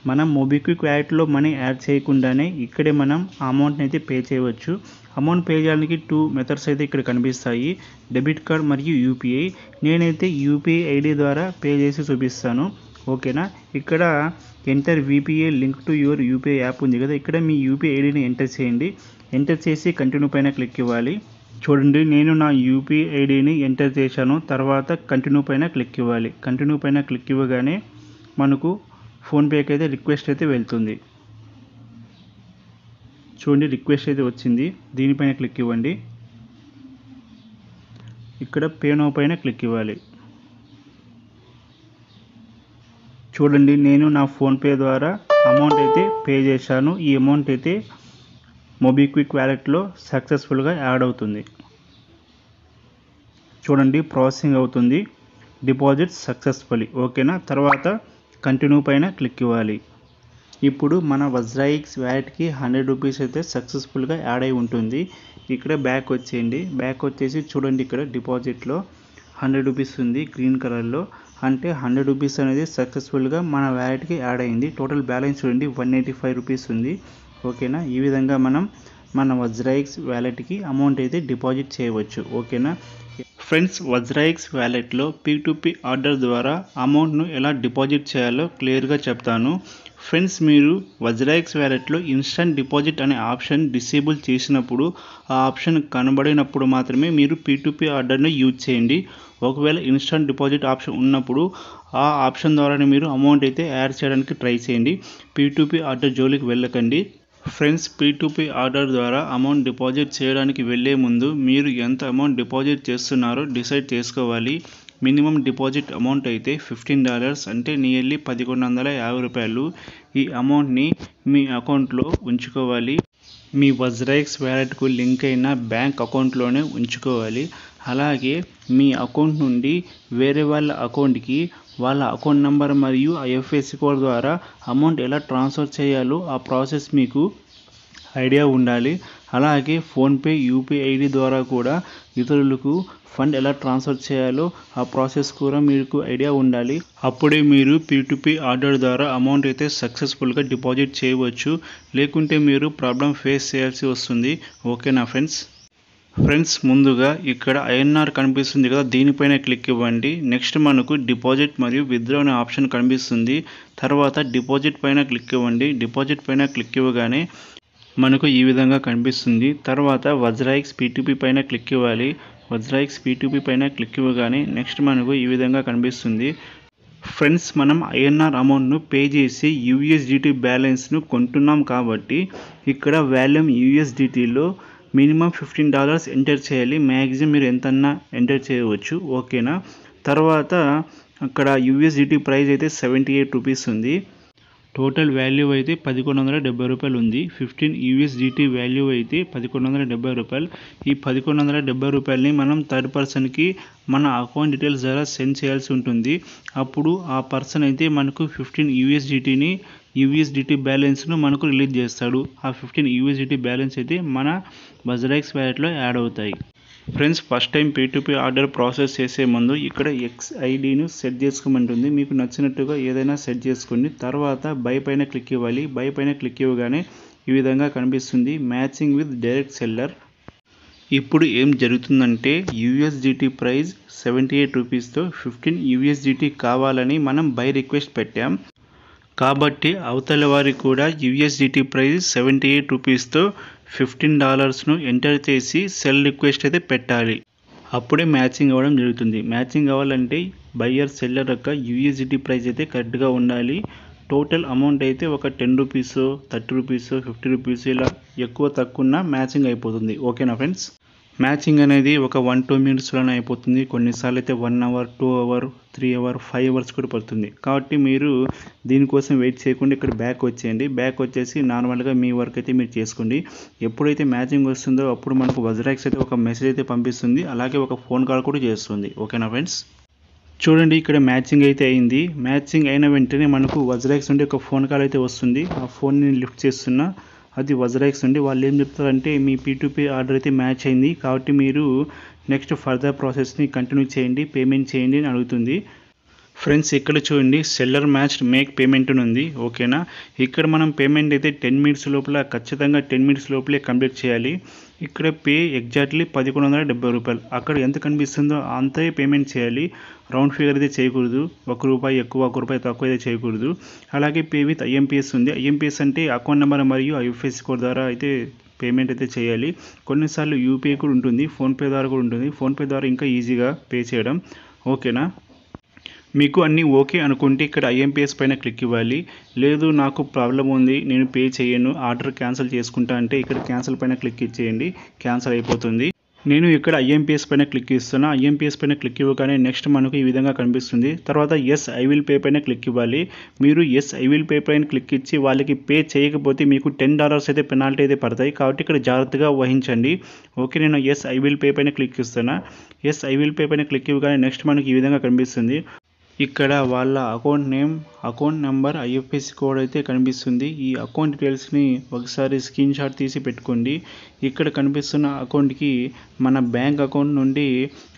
మనం మోబిక్విక్ వ్యాలెట్లో మనీ యాడ్ చేయకుండానే ఇక్కడే మనం ఆ అమౌంట్ని అయితే పే చేయవచ్చు. అమౌంట్ పే చేయడానికి 2 మెథడ్స్ అయితే ఇక్కడ కనిపిస్తాయి, డెబిట్ కార్డ్ మరియు యూపీఐ. నేనైతే యూపీఐ ఐడి ద్వారా పే చేసి చూపిస్తాను, ఓకేనా. ఇక్కడ enter VPI link to your UPI app ఉంది కదా, ఇక్కడ మీ యూపీఐ ఐడిని ఎంటర్ చేయండి. ఎంటర్ చేసి కంటిన్యూ పైన క్లిక్ ఇవ్వాలి. చూడండి, నేను నా యూపీఐ ఐడిని ఎంటర్ చేశాను. తర్వాత కంటిన్యూ పైన క్లిక్ ఇవ్వాలి. కంటిన్యూ పైన క్లిక్ ఇవ్వగానే మనకు ఫోన్పేకి అయితే రిక్వెస్ట్ అయితే వెళ్తుంది. చూడండి, రిక్వెస్ట్ అయితే వచ్చింది. దీనిపైన క్లిక్ ఇవ్వండి. ఇక్కడ పే నౌ పైన క్లిక్ ఇవ్వాలి. చూడండి, నేను నా ఫోన్పే ద్వారా అమౌంట్ అయితే పే చేశాను. ఈ అమౌంట్ అయితే మోబిక్విక్ వ్యాలెట్లో సక్సెస్ఫుల్గా యాడ్ అవుతుంది. చూడండి, ప్రాసెసింగ్ అవుతుంది. డిపాజిట్ సక్సెస్ఫుల్లీ, ఓకేనా. తర్వాత కంటిన్యూ పైన క్లిక్ ఇవ్వాలి. ఇప్పుడు మన వజ్రాయిక్స్ వ్యాలెట్కి 100 రూపీస్ అయితే సక్సెస్ఫుల్గా యాడ్ అయి ఉంటుంది. ఇక్కడ బ్యాక్ వచ్చేయండి. బ్యాక్ వచ్చేసి చూడండి, ఇక్కడ డిపాజిట్లో 100 రూపీస్ ఉంది గ్రీన్ కలర్లో. అంటే 100 రూపీస్ అనేది సక్సెస్ఫుల్గా మన వ్యాలెట్కి యాడ్ అయింది. టోటల్ బ్యాలెన్స్ చూడండి 185 రూపీస్ ఉంది, ఓకేనా. ఈ విధంగా మనం మన వజ్రాయిక్స్ వ్యాలెట్కి అమౌంట్ అయితే డిపాజిట్ చేయవచ్చు, ఓకేనా. ఫ్రెండ్స్, వజ్రాయిక్స్ వ్యాలెట్లో P2P ఆర్డర్ ద్వారా అమౌంట్ను ఎలా డిపాజిట్ చేయాలో క్లియర్గా చెప్తాను. ఫ్రెండ్స్, మీరు వజ్రాయిక్స్ వ్యాలెట్లో ఇన్స్టంట్ డిపాజిట్ అనే ఆప్షన్ డిసేబుల్ చేసినప్పుడు, ఆ ఆప్షన్ కనబడినప్పుడు మాత్రమే మీరు P2P ఆర్డర్ని యూజ్ చేయండి. ఒకవేళ ఇన్స్టంట్ డిపాజిట్ ఆప్షన్ ఉన్నప్పుడు ఆ ఆప్షన్ ద్వారానే మీరు అమౌంట్ అయితే యాడ్ చేయడానికి ట్రై చేయండి. P2P ఆర్డర్ జోలికి వెళ్ళకండి. ఫ్రెండ్స్, P2P ఆర్డర్ ద్వారా అమౌంట్ డిపాజిట్ చేయడానికి వెళ్ళే ముందు మీరు ఎంత అమౌంట్ డిపాజిట్ చేస్తున్నారో డిసైడ్ చేసుకోవాలి. మినిమం డిపాజిట్ అమౌంట్ అయితే $15, అంటే నియర్లీ 1150 రూపాయలు. ఈ అమౌంట్ని మీ అకౌంట్లో ఉంచుకోవాలి. మీ వజ్రాయిక్స్ వ్యాలెట్కు లింక్ అయిన బ్యాంక్ అకౌంట్లోనే ఉంచుకోవాలి. అలాగే మీ అకౌంట్ నుండి వేరే వాళ్ళ అకౌంట్కి వాళ్ళ అకౌంట్ నెంబర్ మరియు ఐఎఫ్ఎస్సి కోడ్ ద్వారా అమౌంట్ ఎలా ట్రాన్స్ఫర్ చేయాలో ఆ ప్రాసెస్ మీకు ఐడియా ఉండాలి. అలాగే ఫోన్పే, యూపీఐ ఐడి ద్వారా కూడా ఇతరులకు ఫండ్ ఎలా ట్రాన్స్ఫర్ చేయాలో ఆ ప్రాసెస్ కూడా మీకు ఐడియా ఉండాలి. అప్పుడే మీరు P2P ఆర్డర్ ద్వారా అమౌంట్ అయితే సక్సెస్ఫుల్గా డిపాజిట్ చేయవచ్చు. లేకుంటే మీరు ప్రాబ్లం ఫేస్ చేయాల్సి వస్తుంది, ఓకేనా ఫ్రెండ్స్. ముందుగా ఇక్కడ INR కనిపిస్తుంది కదా, దీనిపైన క్లిక్ ఇవ్వండి. నెక్స్ట్ మనకు డిపాజిట్ మరియు విత్డ్రా అనే ఆప్షన్ కనిపిస్తుంది. తర్వాత డిపాజిట్ పైన క్లిక్ ఇవ్వండి. డిపాజిట్ పైన క్లిక్ ఇవ్వగానే మనకు ఈ విధంగా కనిపిస్తుంది. తర్వాత వజ్రాయిక్స్ P2P పైన క్లిక్ ఇవ్వాలి. వజ్రాయిక్స్ P2P పైన క్లిక్ ఇవ్వగానే నెక్స్ట్ మనకు ఈ విధంగా కనిపిస్తుంది. ఫ్రెండ్స్, మనం INR అమౌంట్ను పే చేసి USDT బ్యాలెన్స్ను కొంటున్నాం కాబట్టి ఇక్కడ వాల్యూమ్ USDTలో మినిమం $15 ఎంటర్ చేయాలి. మ్యాక్సిమం మీరు ఎంతన్నా ఎంటర్ చేయవచ్చు, ఓకేనా. తర్వాత అక్కడ USDT ప్రైస్ అయితే 78 రూపీస్ ఉంది. టోటల్ వాల్యూ అయితే 1170 రూపాయలు ఉంది. 15 USDT వాల్యూ అయితే 1170 రూపాయలు. ఈ 1170 రూపాయలని మనం థర్డ్ పర్సన్కి మన అకౌంట్ డీటెయిల్స్ ద్వారా సెండ్ చేయాల్సి ఉంటుంది. అప్పుడు ఆ పర్సన్ అయితే మనకు 15 USDT బ్యాలెన్స్ను మనకు రిలీజ్ చేస్తాడు. ఆ 15 USDT బ్యాలెన్స్ అయితే మన వజ్రాయిక్స్ వ్యాలెట్లో యాడ్ అవుతాయి. Friends, first time P2P order process చేసే ముందు ఇక్కడ XIDను సెట్ చేసుకోమంటుంది. మీకు నచ్చినట్టుగా ఏదైనా సెట్ చేసుకోండి. తర్వాత బై పైన క్లిక్ ఇవ్వాలి. బై పైన క్లిక్ ఇవ్వగానే ఈ విధంగా కనిపిస్తుంది, మ్యాచింగ్ విత్ డైరెక్ట్ సెల్లర్. ఇప్పుడు ఏం జరుగుతుందంటే USDT ప్రైస్ 78 రూపీస్తో 15 USDT కావాలని మనం బై రిక్వెస్ట్ పెట్టాం. కాబట్టి అవతల వారికి కూడా USDT ప్రైస్ 78 రూపీస్తో $15ను ఎంటర్ చేసి సెల్ రిక్వెస్ట్ అయితే పెట్టాలి. అప్పుడే మ్యాచింగ్ అవ్వడం జరుగుతుంది. మ్యాచింగ్ అవ్వాలంటే బయ్యర్ సెల్లర్ యొక్క USDT ప్రైస్ అయితే కరెక్ట్గా ఉండాలి. టోటల్ అమౌంట్ అయితే ఒక 10 రూపీసో 30 రూపీసో 50 రూపీస్ ఇలా ఎక్కువ తక్కువ మ్యాచింగ్ అయిపోతుంది, ఓకేనా ఫ్రెండ్స్. మ్యాచింగ్ అనేది ఒక 1-2 మినిట్స్లోనే అయిపోతుంది. కొన్నిసార్లు అయితే 1 అవర్, 2 అవర్, 3 అవర్, 5 అవర్స్ కూడా పడుతుంది. కాబట్టి మీరు దీనికోసం వెయిట్ చేయకుండా ఇక్కడ బ్యాక్ వచ్చేయండి. బ్యాక్ వచ్చేసి నార్మల్గా మీ వర్క్ అయితే మీరు చేసుకోండి. ఎప్పుడైతే మ్యాచింగ్ వస్తుందో అప్పుడు మనకు వజ్రాయిక్స్ అయితే ఒక మెసేజ్ అయితే పంపిస్తుంది. అలాగే ఒక ఫోన్ కాల్ కూడా చేస్తుంది, ఓకేనా ఫ్రెండ్స్. చూడండి, ఇక్కడ మ్యాచింగ్ అయితే అయింది. మ్యాచింగ్ అయిన వెంటనే మనకు వజ్రాయిక్స్ నుండి ఒక ఫోన్ కాల్ అయితే వస్తుంది. ఆ ఫోన్ని లిఫ్ట్ చేస్తున్నా, అది వజ్రాయిక్స్ నుండి. వాళ్ళు ఏం చెప్తారంటే మీ P2P ఆర్డర్ అయితే మ్యాచ్ అయింది కాబట్టి మీరు నెక్స్ట్ ఫర్దర్ ప్రాసెస్ని కంటిన్యూ చేయండి, పేమెంట్ చేయండి అని అడుగుతుంది. ఫ్రెండ్స్ ఇక్కడ చూడండి సెల్లర్ మ్యాచ్డ్ మేక్ పేమెంట్ అని ఉంది. ఓకేనా, ఇక్కడ మనం పేమెంట్ అయితే 10 మినిట్స్ లోపల ఖచ్చితంగా 10 మినిట్స్ లోపలే కంప్లీట్ చేయాలి. ఇక్కడ పే ఎగ్జాక్ట్లీ ₹1170. అక్కడ ఎంత కనిపిస్తుందో అంతే పేమెంట్ చేయాలి. రౌండ్ ఫిగర్ అయితే చేయకూడదు. ₹1 ఎక్కువ ₹1 తక్కువ అయితే చేయకూడదు. అలాగే పే విత్ ఐఎంపీఎస్ ఉంది. ఐఎంపీఎస్ అంటే అకౌంట్ నెంబర్ మరియు ఐఎఫ్ఎస్సి కోడ్ ద్వారా అయితే పేమెంట్ అయితే చేయాలి. కొన్నిసార్లు యూపీఐ కూడా ఉంటుంది, ఫోన్పే ద్వారా కూడా ఉంటుంది. ఫోన్పే ద్వారా ఇంకా ఈజీగా పే చేయడం. ఓకేనా, మీకు అన్నీ ఓకే అనుకుంటే ఇక్కడ ఐఎంపీఎస్ పైన క్లిక్ ఇవ్వాలి. లేదు నాకు ప్రాబ్లం ఉంది, నేను పే చేయను, ఆర్డర్ క్యాన్సిల్ చేసుకుంటా అంటే ఇక్కడ క్యాన్సిల్ పైన క్లిక్ ఇచ్చేయండి, క్యాన్సిల్ అయిపోతుంది. నేను ఇక్కడ ఐఎంపీఎస్ పైన క్లిక్ ఇస్తున్నా. ఐఎంపీఎస్ పైన క్లిక్ ఇవ్వగానే నెక్స్ట్ మనకు ఈ విధంగా కనిపిస్తుంది. తర్వాత ఎస్ ఐ విల్ పే పైన క్లిక్ ఇవ్వాలి. మీరు ఎస్ ఐ విల్ పే పైన క్లిక్ ఇచ్చి వాళ్ళకి పే చేయకపోతే మీకు $10 అయితే పెనాల్టీ అయితే పడతాయి. కాబట్టి ఇక్కడ జాగ్రత్తగా వహించండి. ఓకే, నేను ఎస్ ఐ విల్ పే పైన క్లిక్ ఇస్తున్నా. ఎస్ ఐ విల్ పే పైన క్లిక్ ఇవ్వగానే నెక్స్ట్ మనకి ఈ విధంగా కనిపిస్తుంది. ఇక్కడ వాళ్ళ account name, account number, IFSC code అయితే కనిపిస్తుంది. ఈ అకౌంట్ డీటెయిల్స్ని ఒకసారి స్క్రీన్ షాట్ తీసి పెట్టుకోండి. ఇక్కడ కనిపిస్తున్న అకౌంట్కి మన బ్యాంక్ అకౌంట్ నుండి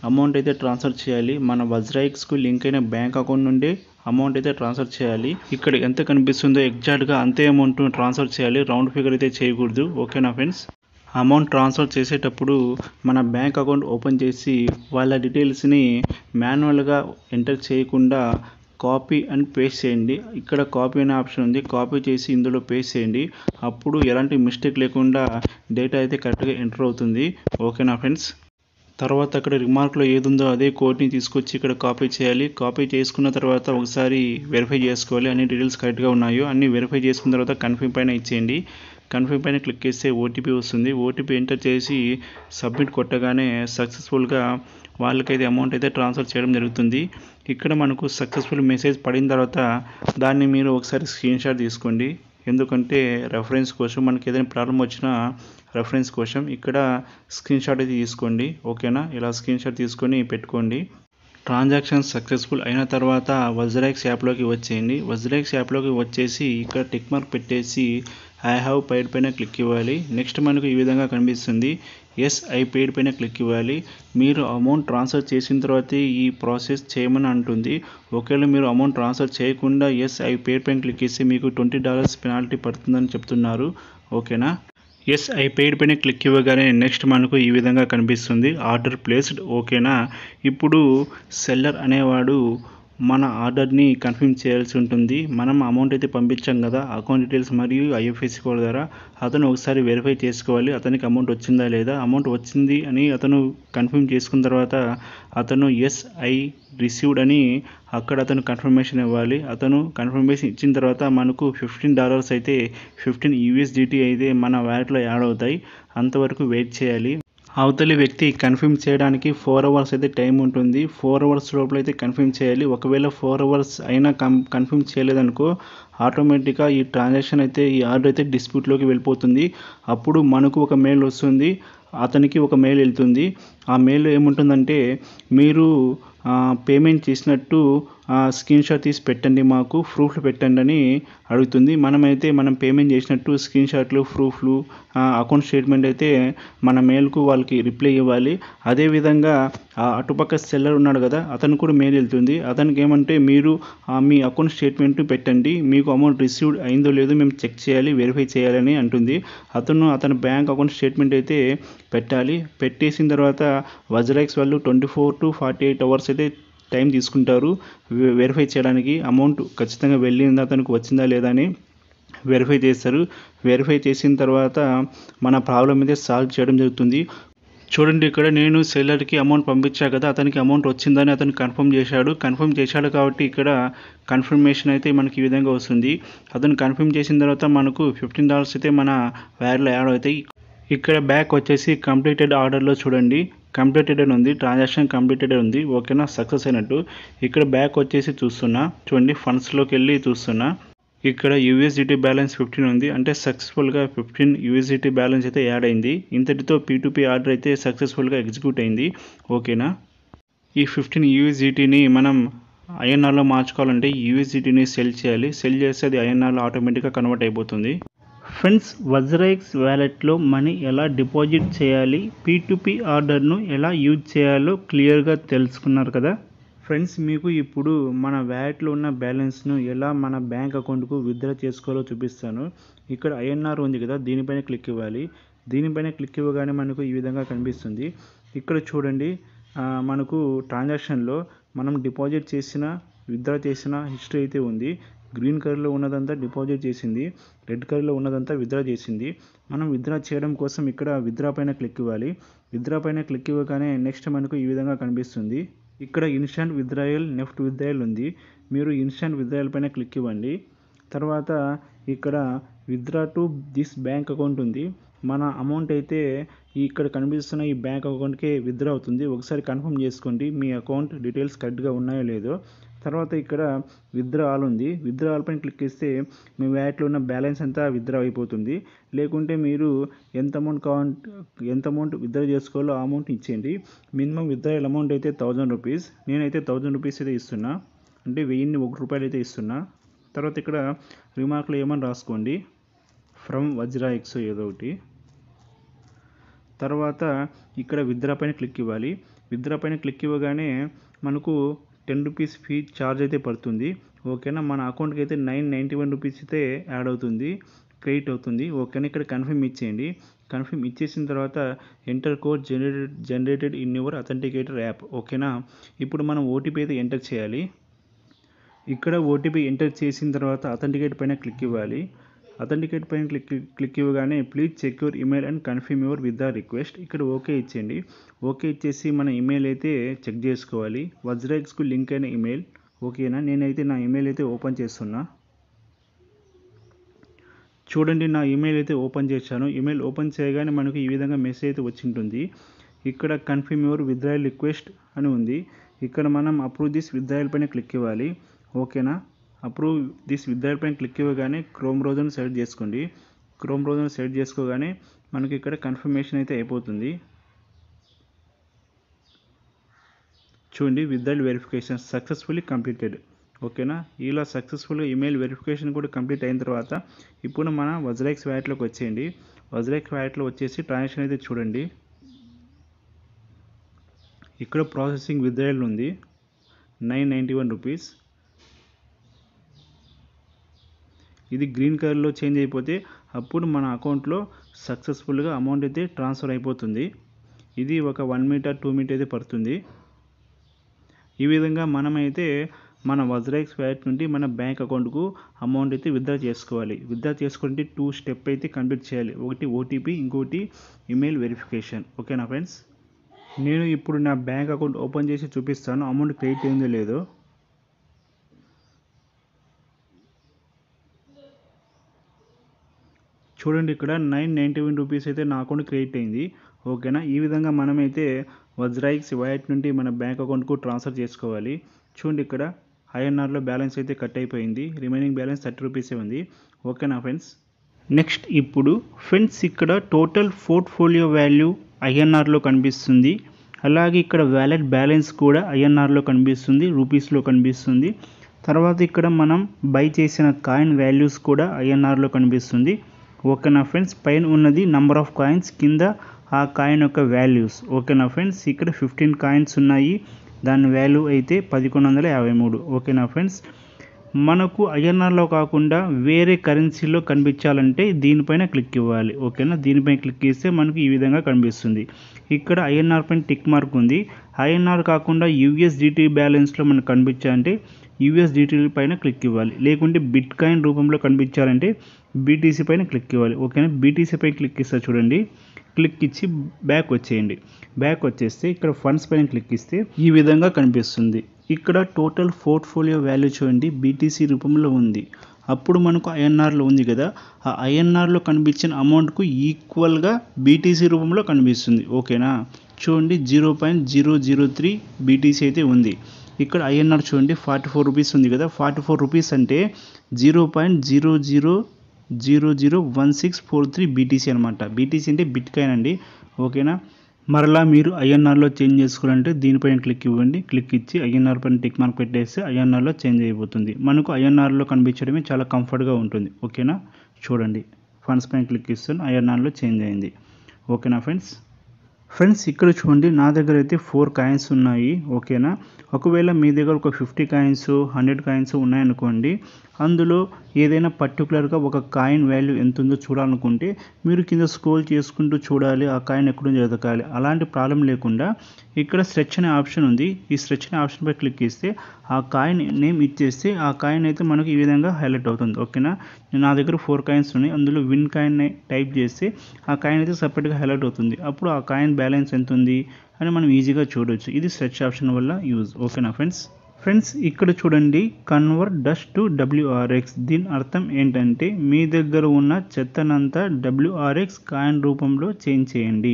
అమౌంట్ అయితే ట్రాన్స్ఫర్ చేయాలి. మన వజ్రాయిక్స్కు లింక్ అయిన బ్యాంక్ అకౌంట్ నుండి అమౌంట్ అయితే ట్రాన్స్ఫర్ చేయాలి. ఇక్కడ ఎంత కనిపిస్తుందో ఎగ్జాక్ట్గా అంతే అమౌంట్ ట్రాన్స్ఫర్ చేయాలి. రౌండ్ ఫిగర్ అయితే చేయకూడదు. ఓకేనా ఫ్రెండ్స్, అమౌంట్ ట్రాన్స్ఫర్ చేసేటప్పుడు మన బ్యాంక్ అకౌంట్ ఓపెన్ చేసి వాళ్ళ డీటెయిల్స్ని మాన్యువల్గా ఎంటర్ చేయకుండా కాపీ అండ్ పేస్ట్ చేయండి. ఇక్కడ కాపీ అనే ఆప్షన్ ఉంది, కాపీ చేసి ఇందులో పేస్ట్ చేయండి. అప్పుడు ఎలాంటి మిస్టేక్ లేకుండా డేటా అయితే కరెక్ట్గా ఎంటర్ అవుతుంది. ఓకేనా ఫ్రెండ్స్, తర్వాత అక్కడ రిమార్క్లో ఏది ఉందో అదే కోడ్ని తీసుకొచ్చి ఇక్కడ కాపీ చేయాలి. కాపీ చేసుకున్న తర్వాత ఒకసారి వెరిఫై చేసుకోవాలి అన్ని డీటెయిల్స్ కరెక్ట్గా ఉన్నాయో. అన్ని వెరిఫై చేసుకున్న తర్వాత కన్ఫర్మ్ పైన ఇచ్చేయండి. కన్ఫర్మ్ పైన క్లిక్ చేస్తే ఓటీపీ వస్తుంది. ఓటీపీ ఎంటర్ చేసి సబ్మిట్ కొట్టగానే సక్సెస్ఫుల్గా వాళ్ళకైతే అమౌంట్ అయితే ట్రాన్స్ఫర్ చేయడం జరుగుతుంది. ఇక్కడ మనకు సక్సెస్ఫుల్ మెసేజ్ పడిన తర్వాత దాన్ని మీరు ఒకసారి స్క్రీన్ షాట్ తీసుకోండి. ఎందుకంటే రెఫరెన్స్ కోసం, మనకి ఏదైనా ప్రాబ్లం వచ్చినా రెఫరెన్స్ కోసం ఇక్కడ స్క్రీన్ షాట్ అయితే తీసుకోండి. ఓకేనా, ఇలా స్క్రీన్ షాట్ తీసుకొని పెట్టుకోండి. ట్రాన్సాక్షన్ సక్సెస్ఫుల్ అయిన తర్వాత వజ్రాయిక్స్ యాప్లోకి వచ్చేయండి. వజ్రాయిక్స్ యాప్లోకి వచ్చేసి ఇక్కడ టిక్ మార్క్ పెట్టేసి ఐ హ్యావ్ పెయిడ్ పైన క్లిక్ ఇవ్వాలి. నెక్స్ట్ మనకు ఈ విధంగా కనిపిస్తుంది. ఎస్ ఐ పెయిడ్ పైన క్లిక్ ఇవ్వాలి. మీరు అమౌంట్ ట్రాన్స్ఫర్ చేసిన తర్వాతే ఈ ప్రాసెస్ చేయమని అంటుంది. ఒకవేళ మీరు అమౌంట్ ట్రాన్స్ఫర్ చేయకుండా ఎస్ ఐ పెయిడ్ పైన క్లిక్ చేస్తే మీకు $20 పెనాల్టీ పడుతుందని చెప్తున్నారు. ఓకేనా, ఎస్ ఐ పెయిడ్ పైన క్లిక్ ఇవ్వగానే నెక్స్ట్ మనకు ఈ విధంగా కనిపిస్తుంది, ఆర్డర్ ప్లేస్డ్. ఓకేనా, ఇప్పుడు సెల్లర్ అనేవాడు మన ఆర్డర్ని కన్ఫర్మ్ చేయాల్సి ఉంటుంది. మనం అమౌంట్ అయితే పంపించాం కదా, అకౌంట్ డీటెయిల్స్ మరియు ఐఎఫ్ఎస్సి కోడ్ ద్వారా అతను ఒకసారి వెరిఫై చేసుకోవాలి అతనికి అమౌంట్ వచ్చిందా లేదా. అమౌంట్ వచ్చింది అని అతను కన్ఫర్మ్ చేసుకున్న తర్వాత అతను ఎస్ ఐ రిసీవ్డ్ అని అక్కడ అతను కన్ఫర్మేషన్ ఇవ్వాలి. అతను కన్ఫర్మేషన్ ఇచ్చిన తర్వాత మనకు $15 అయితే 15 USDT అయితే మన వ్యాలెట్లో యాడ్ అవుతాయి. అంతవరకు వెయిట్ చేయాలి. అవతలి వ్యక్తి కన్ఫర్మ్ చేయడానికి 4 అవర్స్ అయితే టైం ఉంటుంది. 4 అవర్స్ లోపల అయితే కన్ఫర్మ్ చేయాలి. ఒకవేళ 4 అవర్స్ అయినా కన్ఫర్మ్ చేయలేదనుకో ఆటోమేటిక్గా ఈ ట్రాన్సాక్షన్ అయితే, ఈ ఆర్డర్ అయితే డిస్ప్యూట్లోకి వెళ్ళిపోతుంది. అప్పుడు మనకు ఒక మెయిల్ వస్తుంది, అతనికి ఒక మెయిల్ వెళ్తుంది. ఆ మెయిల్లో ఏముంటుందంటే మీరు పేమెంట్ చేసినట్టు స్క్రీన్ షాట్ తీసి పెట్టండి, మాకు ప్రూఫ్లు పెట్టండి అని అడుగుతుంది. మనమైతే మనం పేమెంట్ చేసినట్టు స్క్రీన్ షాట్లు, ప్రూఫ్లు, అకౌంట్ స్టేట్మెంట్ అయితే మన మెయిల్కు వాళ్ళకి రిప్లై ఇవ్వాలి. అదేవిధంగా అటుపక్క సెల్లర్ ఉన్నాడు కదా, అతను కూడా మెయిల్ వెళ్తుంది. అతనికి ఏమంటే మీరు మీ అకౌంట్ స్టేట్మెంట్ పెట్టండి, మీకు అమౌంట్ రిసీవ్డ్ అయిందో లేదో మేము చెక్ చేయాలి, వెరిఫై చేయాలని అంటుంది. అతని బ్యాంక్ అకౌంట్ స్టేట్మెంట్ అయితే పెట్టాలి. పెట్టేసిన తర్వాత వజ్రాయిక్స్ వాళ్ళు 24 to 48 అవర్స్ అయితే టైం తీసుకుంటారు వెరిఫై చేయడానికి. అమౌంట్ ఖచ్చితంగా వెళ్ళిందా, అతనికి వచ్చిందా లేదా అని వెరిఫై చేస్తారు. వెరిఫై చేసిన తర్వాత మన ప్రాబ్లం అయితే సాల్వ్ చేయడం జరుగుతుంది. చూడండి, ఇక్కడ నేను సెల్లర్కి అమౌంట్ పంపించా కదా, అతనికి అమౌంట్ వచ్చిందని అతను కన్ఫర్మ్ చేశాడు కాబట్టి ఇక్కడ కన్ఫర్మేషన్ అయితే మనకి ఈ విధంగా వస్తుంది. అతను కన్ఫర్మ్ చేసిన తర్వాత మనకు $15 అయితే మన వ్యాలెట్లో యాడ్ అవుతాయి. ఇక్కడ బ్యాక్ వచ్చేసి కంప్లీటెడ్ ఆర్డర్లో చూడండి, కంప్లీటెడ్ అని ఉంది, ట్రాన్సాక్షన్ కంప్లీటెడ్ ఉంది. ఓకేనా, సక్సెస్ అయినట్టు. ఇక్కడ బ్యాక్ వచ్చేసి చూస్తున్నా, చూడండి ఫండ్స్లోకి వెళ్ళి చూస్తున్నా, ఇక్కడ USDT బ్యాలెన్స్ 15 ఉంది. అంటే సక్సెస్ఫుల్గా 15 USDT బ్యాలెన్స్ అయితే యాడ్ అయింది. ఇంతటితో P2P ఆర్డర్ అయితే సక్సెస్ఫుల్గా ఎగ్జిక్యూట్ అయింది. ఓకేనా, ఈ 15 USDTని మనం INRలో మార్చుకోవాలంటే USDTని సెల్ చేయాలి. సెల్ చేస్తే అది INRలో ఆటోమేటిక్గా కన్వర్ట్ అయిపోతుంది. ఫ్రెండ్స్, వజ్రాయిక్స్ వ్యాలెట్లో మనీ ఎలా డిపాజిట్ చేయాలి, P2P ఆర్డర్ను ఎలా యూజ్ చేయాలో క్లియర్గా తెలుసుకున్నారు కదా. ఫ్రెండ్స్, మీకు ఇప్పుడు మన వ్యాలెట్లో ఉన్న బ్యాలెన్స్ను ఎలా మన బ్యాంక్ అకౌంట్కు విత్డ్రా చేసుకోవాలో చూపిస్తాను. ఇక్కడ ఐఎన్ఆర్ ఉంది కదా, దీనిపైన క్లిక్ ఇవ్వాలి. దీనిపైన క్లిక్ ఇవ్వగానే మనకు ఈ విధంగా కనిపిస్తుంది. ఇక్కడ చూడండి, మనకు ట్రాన్సాక్షన్లో మనం డిపాజిట్ చేసిన, విత్డ్రా చేసిన హిస్టరీ అయితే ఉంది. గ్రీన్ కలర్లో ఉన్నదంతా డిపాజిట్ చేసింది, రెడ్ కలర్లో ఉన్నదంతా విత్డ్రా చేసింది. మనం విత్డ్రా చేయడం కోసం ఇక్కడ విత్డ్రా పైన క్లిక్ ఇవ్వాలి. విత్డ్రా పైన క్లిక్ ఇవ్వగానే నెక్స్ట్ మనకు ఈ విధంగా కనిపిస్తుంది. ఇక్కడ ఇన్స్టంట్ విత్డ్రాయల్, నెఫ్ట్ విత్డ్రాయల్ ఉంది. మీరు ఇన్స్టంట్ విత్డ్రాయల్ పైన క్లిక్ ఇవ్వండి. తర్వాత ఇక్కడ withdraw to this bank account ఉంది. మన అమౌంట్ అయితే ఇక్కడ కనిపిస్తున్న ఈ బ్యాంక్ అకౌంట్కే విత్డ్రా అవుతుంది. ఒకసారి కన్ఫర్మ్ చేసుకోండి మీ అకౌంట్ డీటెయిల్స్ కరెక్ట్గా ఉన్నాయో లేదో. తర్వాత ఇక్కడ విత్డ్రా ఆల్ ఉంది. విత్డ్రా ఆల్ పైన క్లిక్ చేస్తే మీ వ్యాలెట్లో ఉన్న బ్యాలెన్స్ అంతా విత్డ్రా అయిపోతుంది. లేకుంటే మీరు ఎంత అమౌంట్ విత్డ్రా చేసుకోవాలో ఆ అమౌంట్ ఇచ్చేయండి. మినిమం విత్డ్రాయల్ అమౌంట్ అయితే 1000 రూపీస్. నేనైతే 1000 రూపీస్ అయితే ఇస్తున్నా, అంటే 1001 రూపాయలు అయితే ఇస్తున్నా. తర్వాత ఇక్కడ రిమార్క్లో ఏమని రాసుకోండి, ఫ్రమ్ వజ్రా ఎక్స్ ఏదో ఒకటి. తర్వాత ఇక్కడ విత్డ్రా పైన క్లిక్ ఇవ్వాలి. విత్డ్రా పైన క్లిక్ ఇవ్వగానే మనకు 10 రూపీస్ ఫీ ఛార్జ్ అయితే పడుతుంది. ఓకేనా, మన అకౌంట్కి అయితే 991 రూపీస్ అయితే యాడ్ అవుతుంది, క్రెడిట్ అవుతుంది. ఓకేనా, ఇక్కడ కన్ఫర్మ్ ఇచ్చేయండి. కన్ఫర్మ్ ఇచ్చేసిన తర్వాత enter code generated in your authenticator app. ఓకేనా, ఇప్పుడు మనం ఓటీపీ అయితే ఎంటర్ చేయాలి. ఇక్కడ ఓటీపీ ఎంటర్ చేసిన తర్వాత అథెంటికేట్ పైన క్లిక్ ఇవ్వాలి. అథెంటికేట్ పైన క్లిక్ ఇవ్వగానే please check your email and confirm your withdraw request. ఇక్కడ ఓకే ఇచ్చేయండి. ఓకే ఇచ్చేసి మన ఈమెయిల్ అయితే చెక్ చేసుకోవాలి, వజ్రా ఎక్స్కు లింక్ అయిన ఈమెయిల్. ఓకేనా, నేనైతే నా ఈమెయిల్ అయితే ఓపెన్ చేస్తున్నా. చూడండి, నా ఈమెయిల్ అయితే ఓపెన్ చేశాను. ఈమెయిల్ ఓపెన్ చేయగానే మనకు ఈ విధంగా మెసేజ్ అయితే వచ్చి ఉంటుంది. ఇక్కడ కన్ఫర్మ్ యువర్ విత్డ్రాయల్ రిక్వెస్ట్ అని ఉంది. ఇక్కడ మనం అప్రూవ్ దిస్ విత్డ్రాయల్ పైన క్లిక్ ఇవ్వాలి. ఓకేనా, అప్రూవ్ దిస్ విత్డ్రాయల్ పైన క్లిక్ ఇవ్వగానే క్రోమ్ బ్రౌజర్ని సెలెక్ట్ చేసుకోండి. క్రోమ్ బ్రౌజర్ని సెలెక్ట్ చేసుకోగానే మనకి ఇక్కడ కన్ఫర్మేషన్ అయితే అయిపోతుంది. చూడండి, విత్డ్రాయల్ వెరిఫికేషన్ సక్సెస్ఫుల్లీ కంప్లీటెడ్. ఓకేనా, ఇలా సక్సెస్ఫుల్గా ఈమెయిల్ వెరిఫికేషన్ కూడా కంప్లీట్ అయిన తర్వాత ఇప్పుడు మన వజ్రా ఎక్స్ వ్యాలెట్లోకి వచ్చేయండి. వజ్రా ఎక్స్ వ్యాలెట్లో వచ్చేసి ట్రాన్సాక్షన్ అయితే చూడండి. ఇక్కడ ప్రాసెసింగ్ విత్డ్రాయల్ ఉంది 991 రూపీస్. ఇది గ్రీన్ కలర్లో చేంజ్ అయిపోతే అప్పుడు మన అకౌంట్లో సక్సెస్ఫుల్గా అమౌంట్ అయితే ట్రాన్స్ఫర్ అయిపోతుంది. ఇది ఒక 1 మీటర్ 2 మీటర్ అయితే పడుతుంది. ఈ విధంగా మనమైతే మన వజ్రా ఎక్స్ వ్యాలెట్ నుండి మన బ్యాంక్ అకౌంట్కు అమౌంట్ అయితే విత్డ్రా చేసుకోవాలి. విత్డ్రా చేసుకుంటే 2 స్టెప్ అయితే కంప్లీట్ చేయాలి. ఒకటి ఓటీపీ, ఇంకోటి ఈమెయిల్ వెరిఫికేషన్. ఓకేనా ఫ్రెండ్స్, నేను ఇప్పుడు నా బ్యాంక్ అకౌంట్ ఓపెన్ చేసి చూపిస్తాను అమౌంట్ క్రెడిట్ అయిందో లేదో. చూడండి, ఇక్కడ 991 రూపీస్ అయితే నా అకౌంట్ క్రెడిట్ అయింది. ఓకేనా, ఈ విధంగా మనమైతే వజ్రా ఎక్స్ వ్యాలెట్ నుండి మన బ్యాంక్ అకౌంట్కు ట్రాన్స్ఫర్ చేసుకోవాలి. చూడండి, ఇక్కడ ఐఎన్ఆర్లో బ్యాలెన్స్ అయితే కట్ అయిపోయింది. రిమైనింగ్ బ్యాలెన్స్ 30 రూపీసే ఉంది. ఓకేనా ఫ్రెండ్స్, నెక్స్ట్ ఇప్పుడు ఫ్రెండ్స్ ఇక్కడ టోటల్ పోర్ట్ఫోలియో వాల్యూ ఐఎన్ఆర్లో కనిపిస్తుంది. అలాగే ఇక్కడ వ్యాలెట్ బ్యాలెన్స్ కూడా ఐఎన్ఆర్లో కనిపిస్తుంది, రూపీస్లో కనిపిస్తుంది. తర్వాత ఇక్కడ మనం బై చేసిన కాయిన్ వాల్యూస్ కూడా ఐఎన్ఆర్లో కనిపిస్తుంది. ఓకేనా ఫ్రెండ్స్, పైన ఉన్నది నంబర్ ఆఫ్ కాయిన్స్, కింద ఆ కాయిన్ యొక్క వాల్యూస్. ఓకేనా ఫ్రెండ్స్, ఇక్కడ 15 కాయిన్స్ ఉన్నాయి, దాని వాల్యూ అయితే 1153. ఓకేనా ఫ్రెండ్స్, మనకు ఐఎన్ఆర్లో కాకుండా వేరే కరెన్సీలో కనిపించాలంటే దీనిపైన క్లిక్ ఇవ్వాలి. ఓకేనా, దీనిపైన క్లిక్ చేస్తే మనకు ఈ విధంగా కనిపిస్తుంది. ఇక్కడ ఐఎన్ఆర్ పైన టిక్ మార్క్ ఉంది. ఐఎన్ఆర్ కాకుండా యూఎస్డిటీ బ్యాలెన్స్లో మనకు కనిపించాలంటే యూఎస్డిటీ పైన క్లిక్ ఇవ్వాలి. లేకుంటే బిట్ కాయిన్ రూపంలో కనిపించాలంటే బీటీసీ పైన క్లిక్ ఇవ్వాలి. ఓకేనా, బీటీసీ పైన క్లిక్ ఇస్తే చూడండి, క్లిక్ ఇచ్చి బ్యాక్ వచ్చేయండి. బ్యాక్ వచ్చేస్తే ఇక్కడ ఫండ్స్ పైన క్లిక్ ఇస్తే ఈ విధంగా కనిపిస్తుంది. ఇక్కడ టోటల్ పోర్ట్ఫోలియో వాల్యూ చూడండి, బీటీసీ రూపంలో ఉంది. అప్పుడు మనకు ఐఎన్ఆర్లో ఉంది కదా, ఆ ఐఎన్ఆర్లో కనిపించిన అమౌంట్కు ఈక్వల్గా బీటీసీ రూపంలో కనిపిస్తుంది. ఓకేనా, చూడండి 0.003 బీటీసీ అయితే ఉంది. ఇక్కడ ఐఎన్ఆర్ చూడండి 44 రూపీస్ ఉంది కదా, 44 రూపీస్ అంటే 0.00001643 బీటీసీ అనమాట. బీటీసీ అంటే బిట్ కాయిన్ అండి. ఓకేనా, మరలా మీరు ఐఎన్ఆర్లో చేంజ్ చేసుకోవాలంటే దీనిపైన క్లిక్ ఇవ్వండి. క్లిక్ ఇచ్చి ఐఎన్ఆర్ పైన టిక్ మార్క్ పెట్టేస్తే ఐఎన్ఆర్లో చేంజ్ అయిపోతుంది. మనకు ఐఎన్ఆర్లో కనిపించడమే చాలా కంఫర్ట్గా ఉంటుంది. ఓకేనా, చూడండి ఫండ్స్ పైన క్లిక్ ఇస్తాను, ఐఎన్ఆర్లో చేంజ్ అయింది. ఓకేనా ఫ్రెండ్స్, ఫ్రెండ్స్ ఇక్కడ చూడండి, నా దగ్గర అయితే 4 కాయిన్స్ ఉన్నాయి. ఓకేనా. ఒకవేళ మీ దగ్గర ఒక 50 కాయిన్స్ 100 కాయిన్స్ ఉన్నాయనుకోండి, అందులో ఏదైనా పర్టికులర్గా ఒక కాయిన్ వాల్యూ ఎంత ఉందో చూడాలనుకుంటే మీరు కింద స్క్రోల్ చేసుకుంటూ చూడాలి, ఆ కాయిన్ ఎక్కడుందో వెతకాలి. అలాంటి ప్రాబ్లం లేకుండా ఇక్కడ స్ట్రెచ్ అనే ఆప్షన్ ఉంది. ఈ స్ట్రెచ్ అనే ఆప్షన్పై క్లిక్ చేస్తే ఆ కాయిన్ నేమ్ ఇచ్చేస్తే ఆ కాయిన్ అయితే మనకు ఈ విధంగా హైలైట్ అవుతుంది. ఓకేనా. నా దగ్గర 4 కాయిన్స్ ఉన్నాయి. అందులో విన్ కాయిన్ టైప్ చేస్తే ఆ కాయిన్ అయితే సపరేట్గా హైలైట్ అవుతుంది. అప్పుడు ఆ కాయిన్ బ్యాలెన్స్ ఎంత ఉంది అని మనం ఈజీగా చూడవచ్చు. ఇది సెర్చ్ ఆప్షన్ వల్ల యూజ్. ఓకేనా ఫ్రెండ్స్ ఇక్కడ చూడండి, కన్వర్ట్ డస్ట్ టు WRX. దీని అర్థం ఏంటంటే మీ దగ్గర ఉన్న చెత్తనంతా WRX కాయిన్ రూపంలో చేంజ్ చేయండి.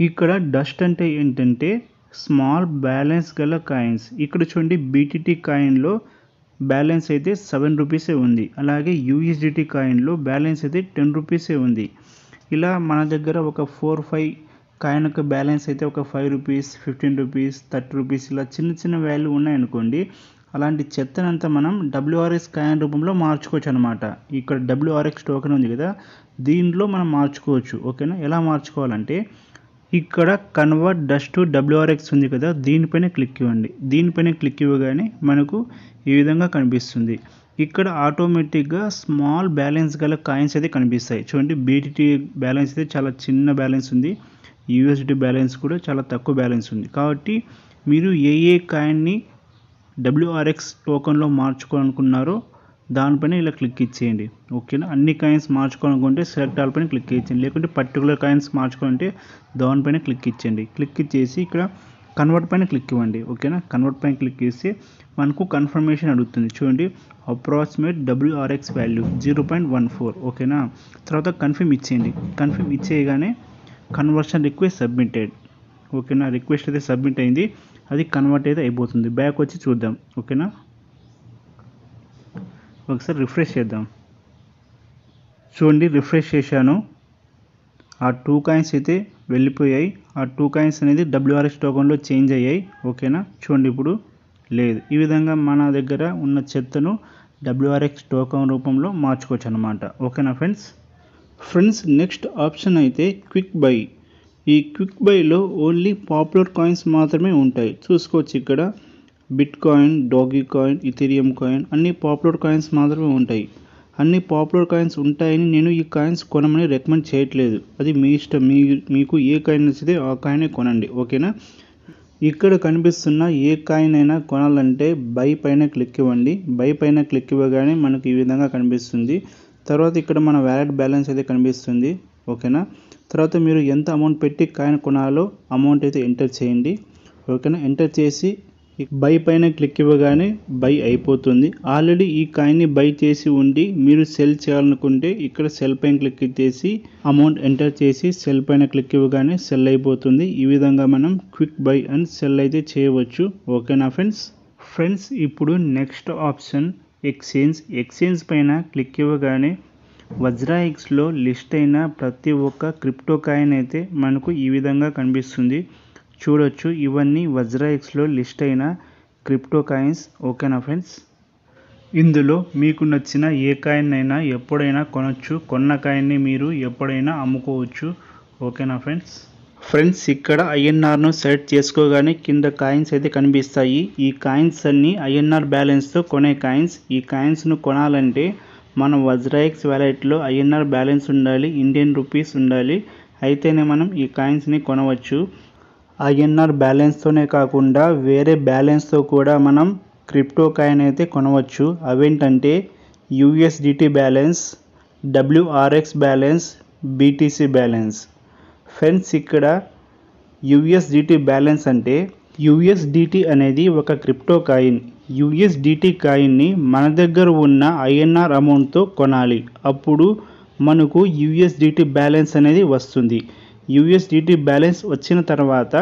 ఇక్కడ డస్ట్ అంటే ఏంటంటే స్మాల్ బ్యాలెన్స్ గల కాయిన్స్. ఇక్కడ చూడండి, BTT కాయిన్లో బ్యాలెన్స్ అయితే 7 రూపీసే ఉంది. అలాగే USDT కాయిన్లో బ్యాలెన్స్ అయితే 10 రూపీసే ఉంది. ఇలా మన దగ్గర ఒక 4-5 కాయిన్ యొక్క బ్యాలెన్స్ అయితే ఒక 5 రూపీస్, 15 రూపీస్, 30 రూపీస్ ఇలా చిన్న చిన్న వాల్యూ ఉన్నాయనుకోండి, అలాంటి చెత్తనంతా మనం WRX కాయిన్ రూపంలో మార్చుకోవచ్చు అనమాట. ఇక్కడ WRX టోకెన్ ఉంది కదా, దీనిలో మనం మార్చుకోవచ్చు. ఓకేనా. ఎలా మార్చుకోవాలంటే ఇక్కడ కన్వర్ట్ డస్ట్ టు WRX ఉంది కదా, దీనిపైన క్లిక్ ఇవ్వండి. దీనిపైన క్లిక్ ఇవ్వగానే మనకు ఈ విధంగా కనిపిస్తుంది. ఇక్కడ ఆటోమేటిక్గా స్మాల్ బ్యాలెన్స్ గల కాయిన్స్ అయితే కనిపిస్తాయి. చూడండి, BTT బ్యాలెన్స్ అయితే చాలా చిన్న బ్యాలెన్స్ ఉంది. USDT బ్యాలెన్స్ కూడా చాలా తక్కువ బ్యాలెన్స్ ఉంది. కాబట్టి మీరు ఏ కాయిన్ని WRX టోకెన్లో మార్చుకోవాలనుకున్నారో దానిపైన ఇలా క్లిక్ ఇచ్చేయండి. ఓకేనా. అన్ని కాయిన్స్ మార్చుకోవాలనుకుంటే సెలెక్ట్ ఆల్ పైన క్లిక్ ఇచ్చేయండి. లేకుంటే పర్టికులర్ కాయిన్స్ మార్చుకోవాలంటే దానిపైన క్లిక్ ఇచ్చేయండి. క్లిక్ ఇచ్చేసి ఇక్కడ కన్వర్ట్ పైన క్లిక్ ఇవ్వండి. ఓకేనా. కన్వర్ట్ పైన క్లిక్ చేస్తే మనకు కన్ఫర్మేషన్ అడుగుతుంది. చూడండి, అప్రాక్సిమేట్ WRX వాల్యూ 0.14. ఓకేనా. తర్వాత కన్ఫర్మ్ ఇచ్చేయండి. కన్ఫర్మ్ ఇచ్చేయగానే కన్వర్షన్ రిక్వెస్ట్ సబ్మిటెడ్. ఓకేనా. రిక్వెస్ట్ అయితే సబ్మిట్ అయింది. అది కన్వర్ట్ అయితే అయిపోతుంది. బ్యాక్ వచ్చి చూద్దాం. ఓకేనా. ఒకసారి రిఫ్రెష్ చేద్దాం. చూడండి, రిఫ్రెష్ చేశాను. ఆ 2 కాయిన్స్ అయితే వెళ్ళిపోయాయి. ఆ 2 కాయిన్స్ అనేది WRX టోకెన్లో చేంజ్ అయ్యాయి. ఓకేనా. చూడండి, ఇప్పుడు లేదు. ఈ విధంగా మన దగ్గర ఉన్న చెత్తను WRX టోకెన్ రూపంలో మార్చుకోవచ్చు అనమాట. ఓకేనా ఫ్రెండ్స్ నెక్స్ట్ ఆప్షన్ అయితే క్విక్ బై. ఈ క్విక్ బైలో ఓన్లీ పాపులర్ కాయిన్స్ మాత్రమే ఉంటాయి. చూసుకోవచ్చు, ఇక్కడ bit coin, doggy coin, Ethereum coin అన్ని పాపులర్ కాయిన్స్ మాత్రమే ఉంటాయి. అన్ని పాపులర్ కాయిన్స్ ఉంటాయని నేను ఈ కాయిన్స్ కొనమని రికమెండ్ చేయట్లేదు. అది మీ ఇష్టం. మీకు ఏ కాయిన్ నచ్చితే ఆ కాయినే కొనండి. ఓకేనా. ఇక్కడ కనిపిస్తున్న ఏ కాయిన్ అయినా కొనాలంటే బై పైన క్లిక్ ఇవ్వండి. బై పైన క్లిక్ ఇవ్వగానే మనకు ఈ విధంగా కనిపిస్తుంది. తర్వాత ఇక్కడ మన వ్యాలెట్ బ్యాలెన్స్ అయితే కనిపిస్తుంది. ఓకేనా. తర్వాత మీరు ఎంత అమౌంట్ పెట్టి కాయిన్ కొనాలో అమౌంట్ అయితే ఎంటర్ చేయండి. ఓకేనా. ఎంటర్ చేసి బై పైన క్లిక్ ఇవ్వగానే బై అయిపోతుంది. ఆల్రెడీ ఈ కాయిన్ని బై చేసి ఉండి మీరు సెల్ చేయాలనుకుంటే ఇక్కడ సెల్ పైన క్లిక్ చేసి అమౌంట్ ఎంటర్ చేసి సెల్ పైన క్లిక్ ఇవ్వగానే సెల్ అయిపోతుంది. ఈ విధంగా మనం క్విక్ బై అండ్ సెల్ అయితే చేయవచ్చు. ఓకేనా ఫ్రెండ్స్ ఇప్పుడు నెక్స్ట్ ఆప్షన్ ఎక్స్చేంజ్ పైన క్లిక్ ఇవ్వగానే వజ్రాఎక్స్లో లిస్ట్ అయిన ప్రతి ఒక్క క్రిప్టో కాయిన్ అయితే మనకు ఈ విధంగా కనిపిస్తుంది. చూడొచ్చు, ఇవన్నీ వజ్రాఎక్స్లో లిస్ట్ అయిన క్రిప్టో కాయిన్స్. ఓకేనా ఫ్రెండ్స్. ఇందులో మీకు నచ్చిన ఏ కాయిన్ అయినా ఎప్పుడైనా కొనొచ్చు. కొన్న కాయిన్ని మీరు ఎప్పుడైనా అమ్ముకోవచ్చు. ఓకేనా ఫ్రెండ్స్ ఇక్కడ INRను సెలెక్ట్ చేసుకోగానే కింద కాయిన్స్ అయితే కనిపిస్తాయి. ఈ కాయిన్స్ అన్నీ INR బ్యాలెన్స్తో కొనే కాయిన్స్. ఈ కాయిన్స్ను కొనాలంటే మన వజ్రాఎక్స్ వ్యాలెట్లో INR బ్యాలెన్స్ ఉండాలి, ఇండియన్ రూపీస్ ఉండాలి. అయితేనే మనం ఈ కాయిన్స్ని కొనవచ్చు. INR బ్యాలెన్స్తోనే కాకుండా వేరే బ్యాలెన్స్తో కూడా మనం క్రిప్టో కాయిన్ అయితే కొనవచ్చు. అవేంటంటే USDT balance, WRX balance, BTC balance. Friends ఇక్కడ USDT బ్యాలెన్స్ అంటే USDT అనేది ఒక క్రిప్టో కాయిన్. USDT కాయిన్ని మన దగ్గర ఉన్న INR అమౌంట్తో కొనాలి. అప్పుడు మనకు USDT బ్యాలెన్స్ అనేది వస్తుంది. USDT బ్యాలెన్స్ వచ్చిన తర్వాత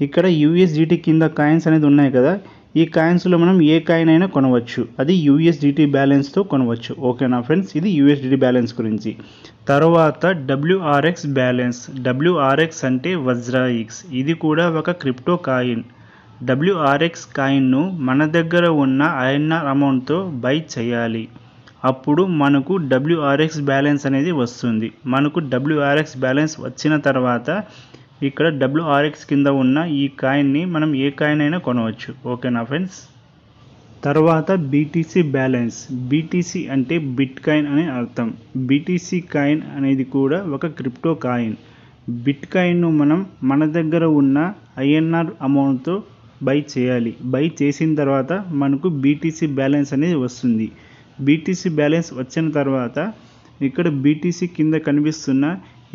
ఇక్కడ USDT కింద కాయిన్స్ అనేది ఉన్నాయి కదా, ఈ కాయిన్స్లో మనం ఏ కాయిన్ అయినా కొనవచ్చు. అది USDT బ్యాలెన్స్తో కొనవచ్చు. ఓకేనా ఫ్రెండ్స్. ఇది USDT బ్యాలెన్స్ గురించి. తర్వాత WRX బ్యాలెన్స్. WRX అంటే వజ్రాఎక్స్. ఇది కూడా ఒక క్రిప్టో కాయిన్. WRX కాయిన్ను మన దగ్గర ఉన్న INR అమౌంట్తో బై చేయాలి. అప్పుడు మనకు WRX బ్యాలెన్స్ అనేది వస్తుంది. మనకు WRX బ్యాలెన్స్ వచ్చిన తర్వాత ఇక్కడ WRX కింద ఉన్న ఈ కాయిన్ని మనం ఏ కాయిన్ అయినా కొనవచ్చు. ఓకేనా ఫ్రెండ్స్. తర్వాత బీటీసీ బ్యాలెన్స్. బీటీసీ అంటే బిట్ కాయిన్ అని అర్థం. బీటీసీ కాయిన్ అనేది కూడా ఒక క్రిప్టో కాయిన్. బిట్ కాయిన్ను మనం మన దగ్గర ఉన్న INR అమౌంట్తో బై చేయాలి. బై చేసిన తర్వాత మనకు బీటీసీ బ్యాలెన్స్ అనేది వస్తుంది. బీటీసీ బ్యాలెన్స్ వచ్చిన తర్వాత ఇక్కడ బీటీసీ కింద కనిపిస్తున్న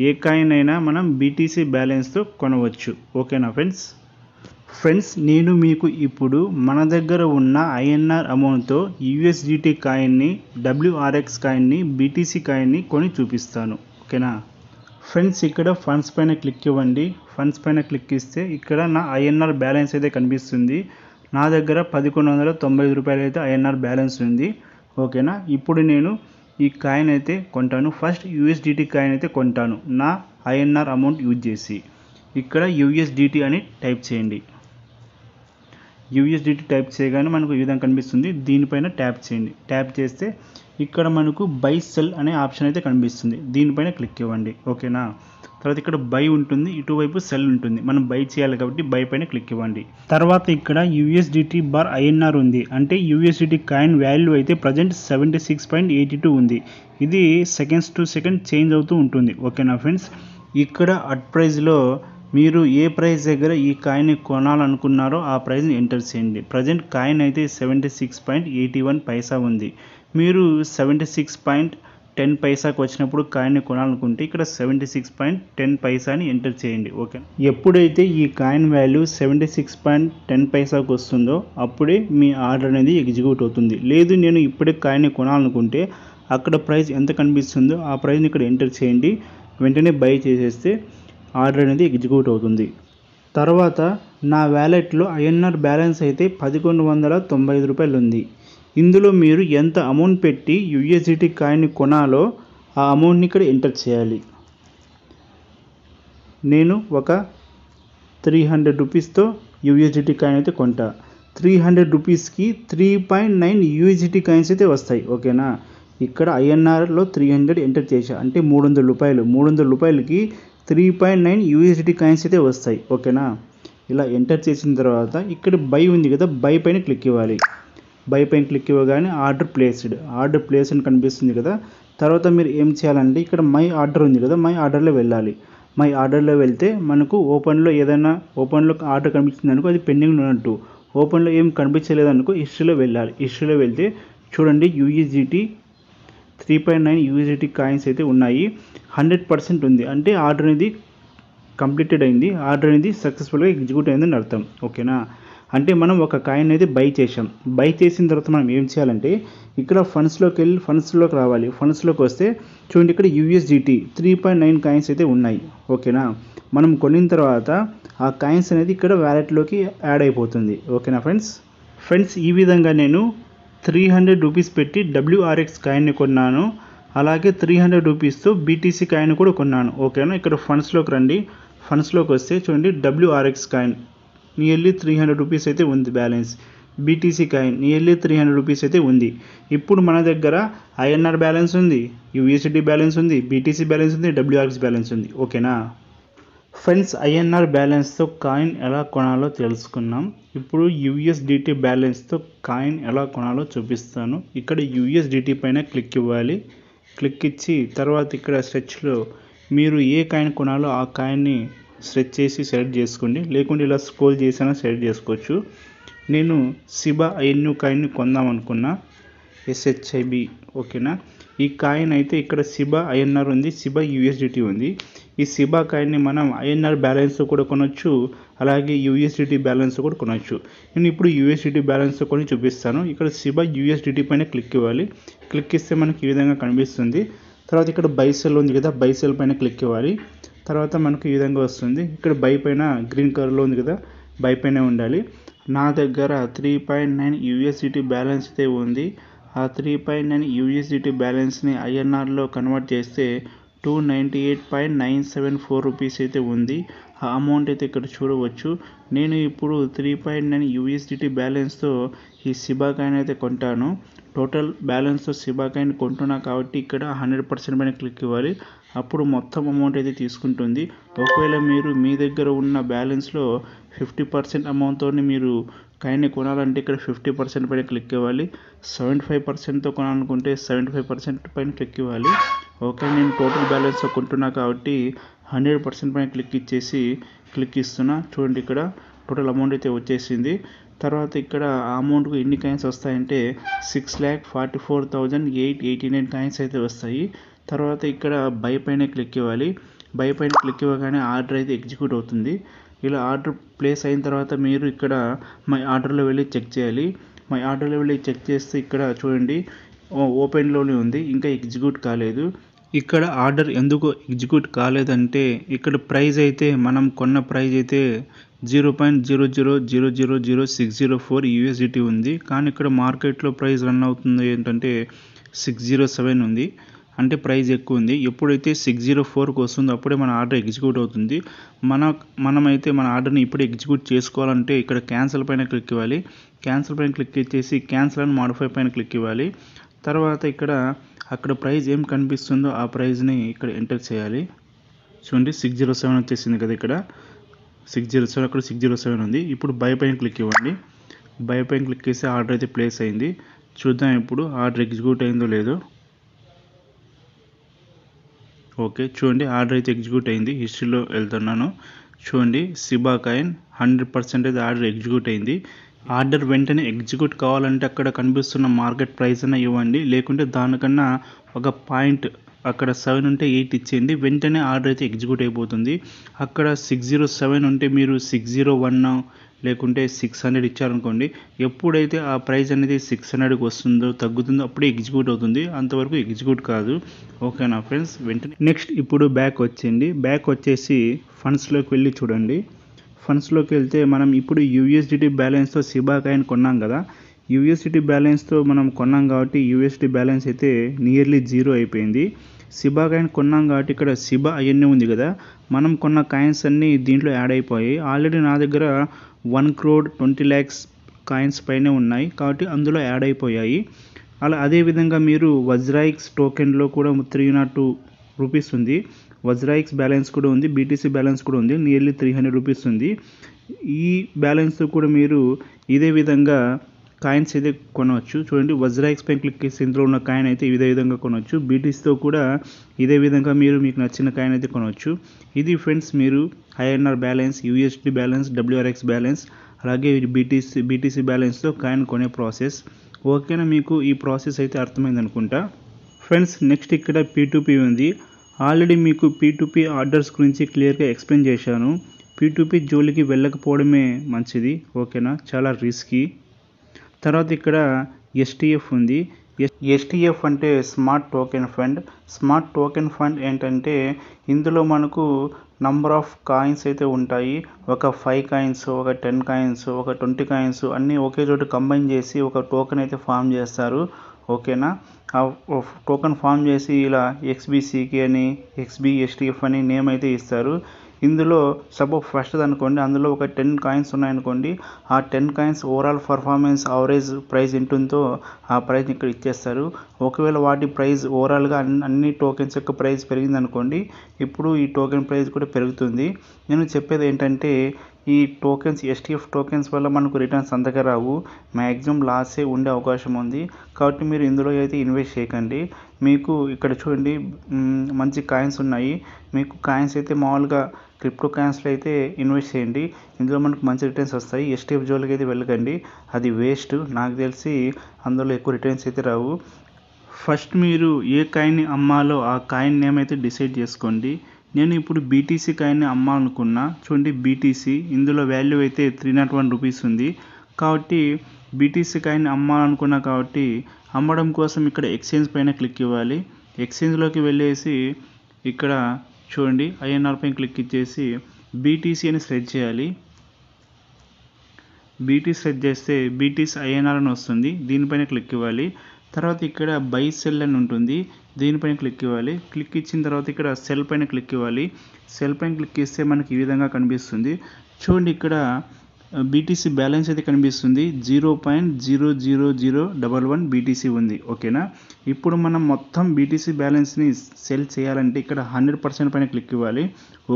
ఏ కాయిన్ అయినా మనం బీటీసీ బ్యాలెన్స్తో కొనవచ్చు. ఓకేనా ఫ్రెండ్స్ నేను మీకు ఇప్పుడు మన దగ్గర ఉన్న INR అమౌంట్తో USDT కాయిన్ని, WRX కాయిన్ని, BTC కాయిన్ని కొని చూపిస్తాను. ఓకేనా ఫ్రెండ్స్. ఇక్కడ ఫండ్స్ పైన క్లిక్ ఇవ్వండి. ఫండ్స్ పైన క్లిక్ ఇస్తే ఇక్కడ నా INR బ్యాలెన్స్ అయితే కనిపిస్తుంది. నా దగ్గర 1195 రూపాయలు అయితే INR బ్యాలెన్స్ ఉంది. ఓకేనా. ఇప్పుడు నేను ఈ కాయిన్ అయితే కొంటాను. ఫస్ట్ USDT కాయిన్ అయితే కొంటాను నా INR అమౌంట్ యూజ్ చేసి. ఇక్కడ USDT అని టైప్ చేయండి. USDT టైప్ చేయగానే మనకు ఈ విధంగా కనిపిస్తుంది. దీనిపైన ట్యాప్ చేయండి. ట్యాప్ చేస్తే ఇక్కడ మనకు బై సెల్ అనే ఆప్షన్ అయితే కనిపిస్తుంది. దీనిపైన క్లిక్ ఇవ్వండి. ఓకేనా. తర్వాత ఇక్కడ బై ఉంటుంది, ఇటువైపు సెల్ ఉంటుంది. మనం బై చేయాలి కాబట్టి బై పైన క్లిక్ ఇవ్వండి. తర్వాత ఇక్కడ USDT/INR ఉంది. అంటే USDT కాయిన్ వాల్యూ అయితే ప్రజెంట్ 76.82 ఉంది. ఇది సెకండ్స్ టు సెకండ్ చేంజ్ అవుతూ ఉంటుంది. ఓకేనా ఫ్రెండ్స్. ఇక్కడ అట్ ప్రైజ్లో మీరు ఏ ప్రైస్ దగ్గర ఈ కాయిన్ని కొనాలనుకున్నారో ఆ ప్రైస్ని ఎంటర్ చేయండి. ప్రజెంట్ కాయిన్ అయితే 76.81 పైసా ఉంది. మీరు 76.10 పైసాకు వచ్చినప్పుడు కాయిన్ని కొనాలనుకుంటే ఇక్కడ 76.10 పైసాని ఎంటర్ చేయండి. ఓకే. ఎప్పుడైతే ఈ కాయిన్ వాల్యూ 76.10 పైసాకు వస్తుందో అప్పుడే మీ ఆర్డర్ అనేది ఎగ్జిక్యూట్ అవుతుంది. లేదు నేను ఇప్పుడే కాయిన్ని కొనాలనుకుంటే అక్కడ ప్రైస్ ఎంత కనిపిస్తుందో ఆ ప్రైస్ని ఇక్కడ ఎంటర్ చేయండి. వెంటనే బై చేసేస్తే ఆర్డర్ అనేది ఎగ్జిక్యూట్ అవుతుంది. తర్వాత నా వ్యాలెట్లో INR బ్యాలెన్స్ అయితే 1195 రూపాయలు ఉంది. ఇందులో మీరు ఎంత అమౌంట్ పెట్టి USDT కాయిన్ని కొనాలో ఆ అమౌంట్ని ఇక్కడ ఎంటర్ చేయాలి. నేను ఒక 300 రూపీస్తో USDT కాయిన్ అయితే కొంటా. 300 రూపీస్కి 3.9 USDT కాయిన్స్ అయితే వస్తాయి. ఓకేనా. ఇక్కడ INRలో 300 ఎంటర్ చేశా అంటే 300 రూపాయలు. 300 రూపాయలకి 3.9 USDT కాయిన్స్ అయితే వస్తాయి. ఓకేనా. ఇలా ఎంటర్ చేసిన తర్వాత ఇక్కడ బై ఉంది కదా, బై పైన క్లిక్ ఇవ్వాలి. బై పైన క్లిక్ ఇవ్వగానే ఆర్డర్ ప్లేస్డ్ అని కనిపిస్తుంది కదా. తర్వాత మీరు ఏం చేయాలంటే ఇక్కడ మై ఆర్డర్ ఉంది కదా, మై ఆర్డర్లో వెళ్ళాలి. మై ఆర్డర్లో వెళ్తే మనకు ఓపెన్లో ఆర్డర్ కనిపిస్తుంది అనుకో అది పెండింగ్ ఉన్నట్టు. ఓపెన్లో ఏం కనిపించలేదనుకో హిస్టరీలో వెళ్ళాలి. హిస్టరీలో వెళ్తే చూడండి USDT 3.9 USDT కాయిన్స్ అయితే ఉన్నాయి. 100% ఉంది. అంటే ఆర్డర్ అనేది కంప్లీటెడ్ అయింది. ఆర్డర్ అనేది సక్సెస్ఫుల్గా ఎగ్జిక్యూట్ అయిందని అర్థం. ఓకేనా. అంటే మనం ఒక కాయిన్ అయితే బై చేసాం. బై చేసిన తర్వాత మనం ఏం చేయాలంటే ఇక్కడ ఫండ్స్లోకి రావాలి. ఫండ్స్లోకి వస్తే చూడండి ఇక్కడ USDT 3.9 కాయిన్స్ అయితే ఉన్నాయి. ఓకేనా. మనం కొనిన తర్వాత ఆ కాయిన్స్ అనేది ఇక్కడ వ్యాలెట్లోకి యాడ్ అయిపోతుంది. ఓకేనా ఫ్రెండ్స్ ఈ విధంగా నేను 300 రూపీస్ పెట్టి WRX కాయిన్ని కొన్నాను. అలాగే 300 రూపీస్తో BTC కాయిన్ కూడా కొన్నాను. ఓకేనా. ఇక్కడ ఫండ్స్లోకి రండి. ఫండ్స్లోకి వస్తే చూడండి WRX కాయిన్ నియర్లీ 300 రూపీస్ అయితే ఉంది balance. BTC coin nearly 300 rupees అయితే ఉంది. ఇప్పుడు మన దగ్గర INR బ్యాలెన్స్ ఉంది, USDT బ్యాలెన్స్ ఉంది, BTC బ్యాలెన్స్ ఉంది, WRX బ్యాలెన్స్ ఉంది. ఓకేనా ఫ్రెండ్స్. INR బ్యాలెన్స్తో కాయిన్ ఎలా కొనాలో తెలుసుకున్నాం. ఇప్పుడు USDT బ్యాలెన్స్తో కాయిన్ ఎలా కొనాలో చూపిస్తాను. ఇక్కడ USDT పైన క్లిక్ ఇవ్వాలి. క్లిక్ ఇచ్చి తర్వాత ఇక్కడ సెర్చ్లో మీరు ఏ కాయిన్ కొనాలో ఆ కాయిన్ని సెర్చ్ చేసి సెలెక్ట్ చేసుకోండి. లేకుంటే ఇలా స్క్రోల్ చేసినా సెలెక్ట్ చేసుకోవచ్చు. నేను SHIBA INU కాయిన్ని కొందాం అనుకున్నా. SHIB. ఓకేనా. ఈ కాయిన్ అయితే ఇక్కడ SHIBA INR ఉంది, SHIBA USDT ఉంది. ఈ SHIBA కాయిన్ని మనం INR బ్యాలెన్స్తో కూడా కొనవచ్చు, అలాగే USDT బ్యాలెన్స్ కూడా కొనవచ్చు. నేను ఇప్పుడు USDT బ్యాలెన్స్తో కొని చూపిస్తాను. ఇక్కడ SHIBA USDT పైన క్లిక్ ఇవ్వాలి. క్లిక్ ఇస్తే మనకి ఈ విధంగా కనిపిస్తుంది. తర్వాత ఇక్కడ బై సెల్ ఉంది కదా, బై సెల్ పైన క్లిక్ ఇవ్వాలి. తర్వాత మనకు ఈ విధంగా వస్తుంది. ఇక్కడ బై పైన గ్రీన్ కలర్లో ఉంది కదా, బై పైన ఉండాలి. నా దగ్గర 3.9 USDT బ్యాలెన్స్ అయితే ఉంది. ఆ 3.9 USDT బ్యాలెన్స్ని INRలో కన్వర్ట్ చేస్తే 298.974 రూపీస్ అయితే ఉంది. ఆ అమౌంట్ అయితే ఇక్కడ చూడవచ్చు. నేను ఇప్పుడు 3.9 USDT బ్యాలెన్స్తో ఈ SHIBA కాయిన్ అయితే కొంటాను. టోటల్ బ్యాలెన్స్తో SHIBA కాయిన్ కొంటున్నా కాబట్టి ఇక్కడ 100% పైన క్లిక్ ఇవ్వాలి. అప్పుడు మొత్తం అమౌంట్ అయితే తీసుకుంటుంది. ఒకవేళ మీరు మీ దగ్గర ఉన్న బ్యాలెన్స్లో 50% అమౌంట్తో మీరు కాయిన్ని కొనాలంటే ఇక్కడ 50% పైన క్లిక్ ఇవ్వాలి. 75%తో కొనాలనుకుంటే 75% పైన క్లిక్ ఇవ్వాలి. ఓకే, నేను టోటల్ బ్యాలెన్స్తో కొంటున్నా కాబట్టి 100% పైన క్లిక్ ఇస్తున్నా. చూడండి, ఇక్కడ టోటల్ అమౌంట్ అయితే వచ్చేసింది. తర్వాత ఇక్కడ ఆ అమౌంట్కు ఎన్ని కాయిన్స్ వస్తాయంటే 6,44,889 కాయిన్స్ అయితే వస్తాయి. తర్వాత ఇక్కడ బై పైన క్లిక్ ఇవ్వాలి. బై పైన క్లిక్ ఇవ్వగానే ఆర్డర్ అయితే ఎగ్జిక్యూట్ అవుతుంది. ఇలా ఆర్డర్ ప్లేస్ అయిన తర్వాత మీరు ఇక్కడ మై ఆర్డర్లో వెళ్ళి చెక్ చేయాలి. మై ఆర్డర్లో వెళ్ళి చెక్ చేస్తే ఇక్కడ చూడండి ఓపెన్లోనే ఉంది, ఇంకా ఎగ్జిక్యూట్ కాలేదు. ఇక్కడ ఆర్డర్ ఎందుకు ఎగ్జిక్యూట్ కాలేదంటే ఇక్కడ ప్రైస్ అయితే మనం కొన్న ప్రైస్ అయితే 0.000000604 USDT ఉంది. కానీ ఇక్కడ మార్కెట్లో ప్రైస్ రన్ అవుతుంది ఏంటంటే 607 ఉంది. అంటే ప్రైస్ ఎక్కువ ఉంది. ఎప్పుడైతే 604కి వస్తుందో అప్పుడే మన ఆర్డర్ ఎగ్జిక్యూట్ అవుతుంది. మనమైతే మన ఆర్డర్ని ఇప్పుడే ఎగ్జిక్యూట్ చేసుకోవాలంటే ఇక్కడ క్యాన్సిల్ పైన క్లిక్ ఇవ్వాలి. క్యాన్సిల్ పైన క్లిక్ ఇచ్చేసి క్యాన్సిల్ అండ్ మాడిఫై పైన క్లిక్ ఇవ్వాలి. తర్వాత అక్కడ ప్రైస్ ఏం కనిపిస్తుందో ఆ ప్రైస్ని ఇక్కడ ఎంటర్ చేయాలి. చూడండి 607 వచ్చేసింది కదా, ఇక్కడ 607, అక్కడ 607 ఉంది. ఇప్పుడు బై పైన క్లిక్ ఇవ్వండి. బై పైన క్లిక్ చేసి ఆర్డర్ అయితే ప్లేస్ అయింది. చూద్దాం ఇప్పుడు ఆర్డర్ ఎగ్జిక్యూట్ అయిందో లేదో. ఓకే, చూడండి ఆర్డర్ అయితే ఎగ్జిక్యూట్ అయింది. హిస్టరీలో వెళ్తున్నాను. చూడండి సిబా కాయిన్ 100% ఆర్డర్ ఎగ్జిక్యూట్ అయింది. ఆర్డర్ వెంటనే ఎగ్జిక్యూట్ కావాలంటే అక్కడ కనిపిస్తున్న మార్కెట్ ప్రైస్ అన్న ఇవ్వండి, లేకుంటే దానికన్నా ఒక పాయింట్ అక్కడ 7 ఉంటే 8 ఇచ్చేయండి. వెంటనే ఆర్డర్ అయితే ఎగ్జిక్యూట్ అయిపోతుంది. అక్కడ 607 ఉంటే మీరు 601 లేకుంటే 600 ఇచ్చారనుకోండి, ఎప్పుడైతే ఆ ప్రైస్ అనేది 600కి వస్తుందో తగ్గుతుందో అప్పుడే ఎగ్జిక్యూట్ అవుతుంది. అంతవరకు ఎగ్జిక్యూట్ కాదు. ఓకేనా ఫ్రెండ్స్, వెంటనే నెక్స్ట్ ఇప్పుడు బ్యాక్ వచ్చేయండి. బ్యాక్ వచ్చేసి ఫండ్స్లోకి వెళ్ళి చూడండి. ఫండ్స్లోకి వెళ్తే మనం ఇప్పుడు USDT బ్యాలెన్స్తో సిబా కాయిన్ కొన్నాం కదా. USDT బ్యాలెన్స్తో మనం కొన్నాం కాబట్టి USDT బ్యాలెన్స్ అయితే నియర్లీ 0 అయిపోయింది. సిబా కాయిన్ కొన్నాం కాబట్టి ఇక్కడ సిబా అవన్నీ ఉంది కదా, మనం కొన్న కాయిన్స్ అన్నీ దీంట్లో యాడ్ అయిపోయాయి. ఆల్రెడీ నా దగ్గర 1,20,00,000 కాయిన్స్ పైనే ఉన్నాయి కాబట్టి అందులో యాడ్ అయిపోయాయి. అదేవిధంగా మీరు వజ్రాయిక్స్ టోకెన్లో కూడా 302 రూపీస్ ఉంది. వజ్రాయిక్స్ బ్యాలెన్స్ కూడా ఉంది, BTC బ్యాలెన్స్ కూడా ఉంది, నియర్లీ 300 రూపీస్ ఉంది. ఈ బ్యాలెన్స్తో కూడా మీరు ఇదే విధంగా కాయిన్స్ అయితే కొనవచ్చు. చూడండి, వజ్రాయిక్స్ పైన క్లిక్ చేసి ఇందులో ఉన్న కాయిన్ అయితే ఇదే విధంగా కొనవచ్చు. BTCతో కూడా ఇదే విధంగా మీకు నచ్చిన కాయిన్ అయితే కొనవచ్చు. ఇది ఫ్రెండ్స్, మీరు INR balance, USD balance, WRX balance, అలాగే BTC బ్యాలెన్స్తో కాయిన్ కొనే ప్రాసెస్. ఓకేనా, మీకు ఈ ప్రాసెస్ అయితే అర్థమైంది అనుకుంటా. ఫ్రెండ్స్, నెక్స్ట్ ఇక్కడ P2P ఉంది. ఆల్రెడీ మీకు P2P ఆర్డర్స్ గురించి క్లియర్గా ఎక్స్ప్లెయిన్ చేశాను. P2P జోలికి వెళ్ళకపోవడమే మంచిది. ఓకేనా, చాలా రిస్కీ. తర్వాత ఇక్కడ STF ఉంది. STF అంటే smart token fund. Smart token fund ఏంటంటే ఇందులో మనకు నంబర్ ఆఫ్ కాయిన్స్ అయితే ఉంటాయి. ఒక 5 కాయిన్స్, ఒక 10 కాయిన్స్, ఒక 20 కాయిన్స్ అన్నీ ఒకే చోట కంబైన్ చేసి ఒక టోకెన్ అయితే ఫామ్ చేస్తారు. ఓకేనా, ఆ టోకెన్ ఫామ్ చేసి ఇలా XBCK అని, XBSTF అని నేమ్ అయితే ఇస్తారు. ఇందులో సపోజ్ ఫస్ట్ అనుకోండి, అందులో ఒక 10 కాయిన్స్ ఉన్నాయనుకోండి, ఆ 10 coins overall performance average price ఎంత ఉందో ఆ ప్రైస్ ఇక్కడ ఇచ్చేస్తారు. ఒకవేళ వాటి ప్రైస్ ఓవరాల్గా అన్ని టోకెన్స్ యొక్క ప్రైస్ పెరిగిందనుకోండి, ఇప్పుడు ఈ టోకెన్ ప్రైస్ కూడా పెరుగుతుంది. నేను చెప్పేది ఏంటంటే ఈ టోకెన్స్, STF టోకెన్స్ వల్ల మనకు రిటర్న్స్ అంతగా రావు, మ్యాక్సిమం లాసే ఉండే అవకాశం ఉంది. కాబట్టి మీరు ఇందులో అయితే ఇన్వెస్ట్ చేయకండి. మీకు ఇక్కడ చూడండి మంచి కాయిన్స్ ఉన్నాయి. మీకు కాయిన్స్ అయితే మామూలుగా క్రిప్టో కాయిన్స్లో అయితే ఇన్వెస్ట్ చేయండి, ఇందులో మనకు మంచి రిటర్న్స్ వస్తాయి. STF జోలికి అయితే వెళ్ళకండి, అది వేస్ట్. నాకు తెలిసి అందులో ఎక్కువ రిటర్న్స్ అయితే రావు. ఫస్ట్ మీరు ఏ కాయిన్ని అమ్మాలో ఆ కాయిన్ నేమ్ అయితే డిసైడ్ చేసుకోండి. నేను ఇప్పుడు BTC కాయిన్ని అమ్మాలనుకున్నా. చూడండి BTC, ఇందులో వాల్యూ అయితే 301 రూపీస్ ఉంది. కాబట్టి BTC కాయిన్ని అమ్మాలనుకున్నా కాబట్టి అమ్మడం కోసం ఇక్కడ ఎక్స్చేంజ్ పైన క్లిక్ ఇవ్వాలి. ఎక్స్చేంజ్లోకి వెళ్ళేసి ఇక్కడ చూడండి INR పైన క్లిక్ ఇచ్చేసి BTC అని సెలెక్ట్ చేయాలి. BTC సెలెక్ట్ చేస్తే BTC INR అని వస్తుంది, దీనిపైన క్లిక్ ఇవ్వాలి. తర్వాత ఇక్కడ బై సెల్ అని ఉంటుంది, దీనిపైన క్లిక్ ఇవ్వాలి. క్లిక్ ఇచ్చిన తర్వాత ఇక్కడ సెల్ పైన క్లిక్ ఇవ్వాలి. సెల్ పైన క్లిక్ ఇస్తే మనకి ఈ విధంగా కనిపిస్తుంది. చూడండి, ఇక్కడ బీటీసీ బ్యాలెన్స్ అయితే కనిపిస్తుంది 0.00011 బీటీసీ ఉంది. ఓకేనా. ఇప్పుడు మనం మొత్తం బీటీసీ బ్యాలెన్స్ని సెల్ చేయాలంటే ఇక్కడ 100% పైన క్లిక్ ఇవ్వాలి.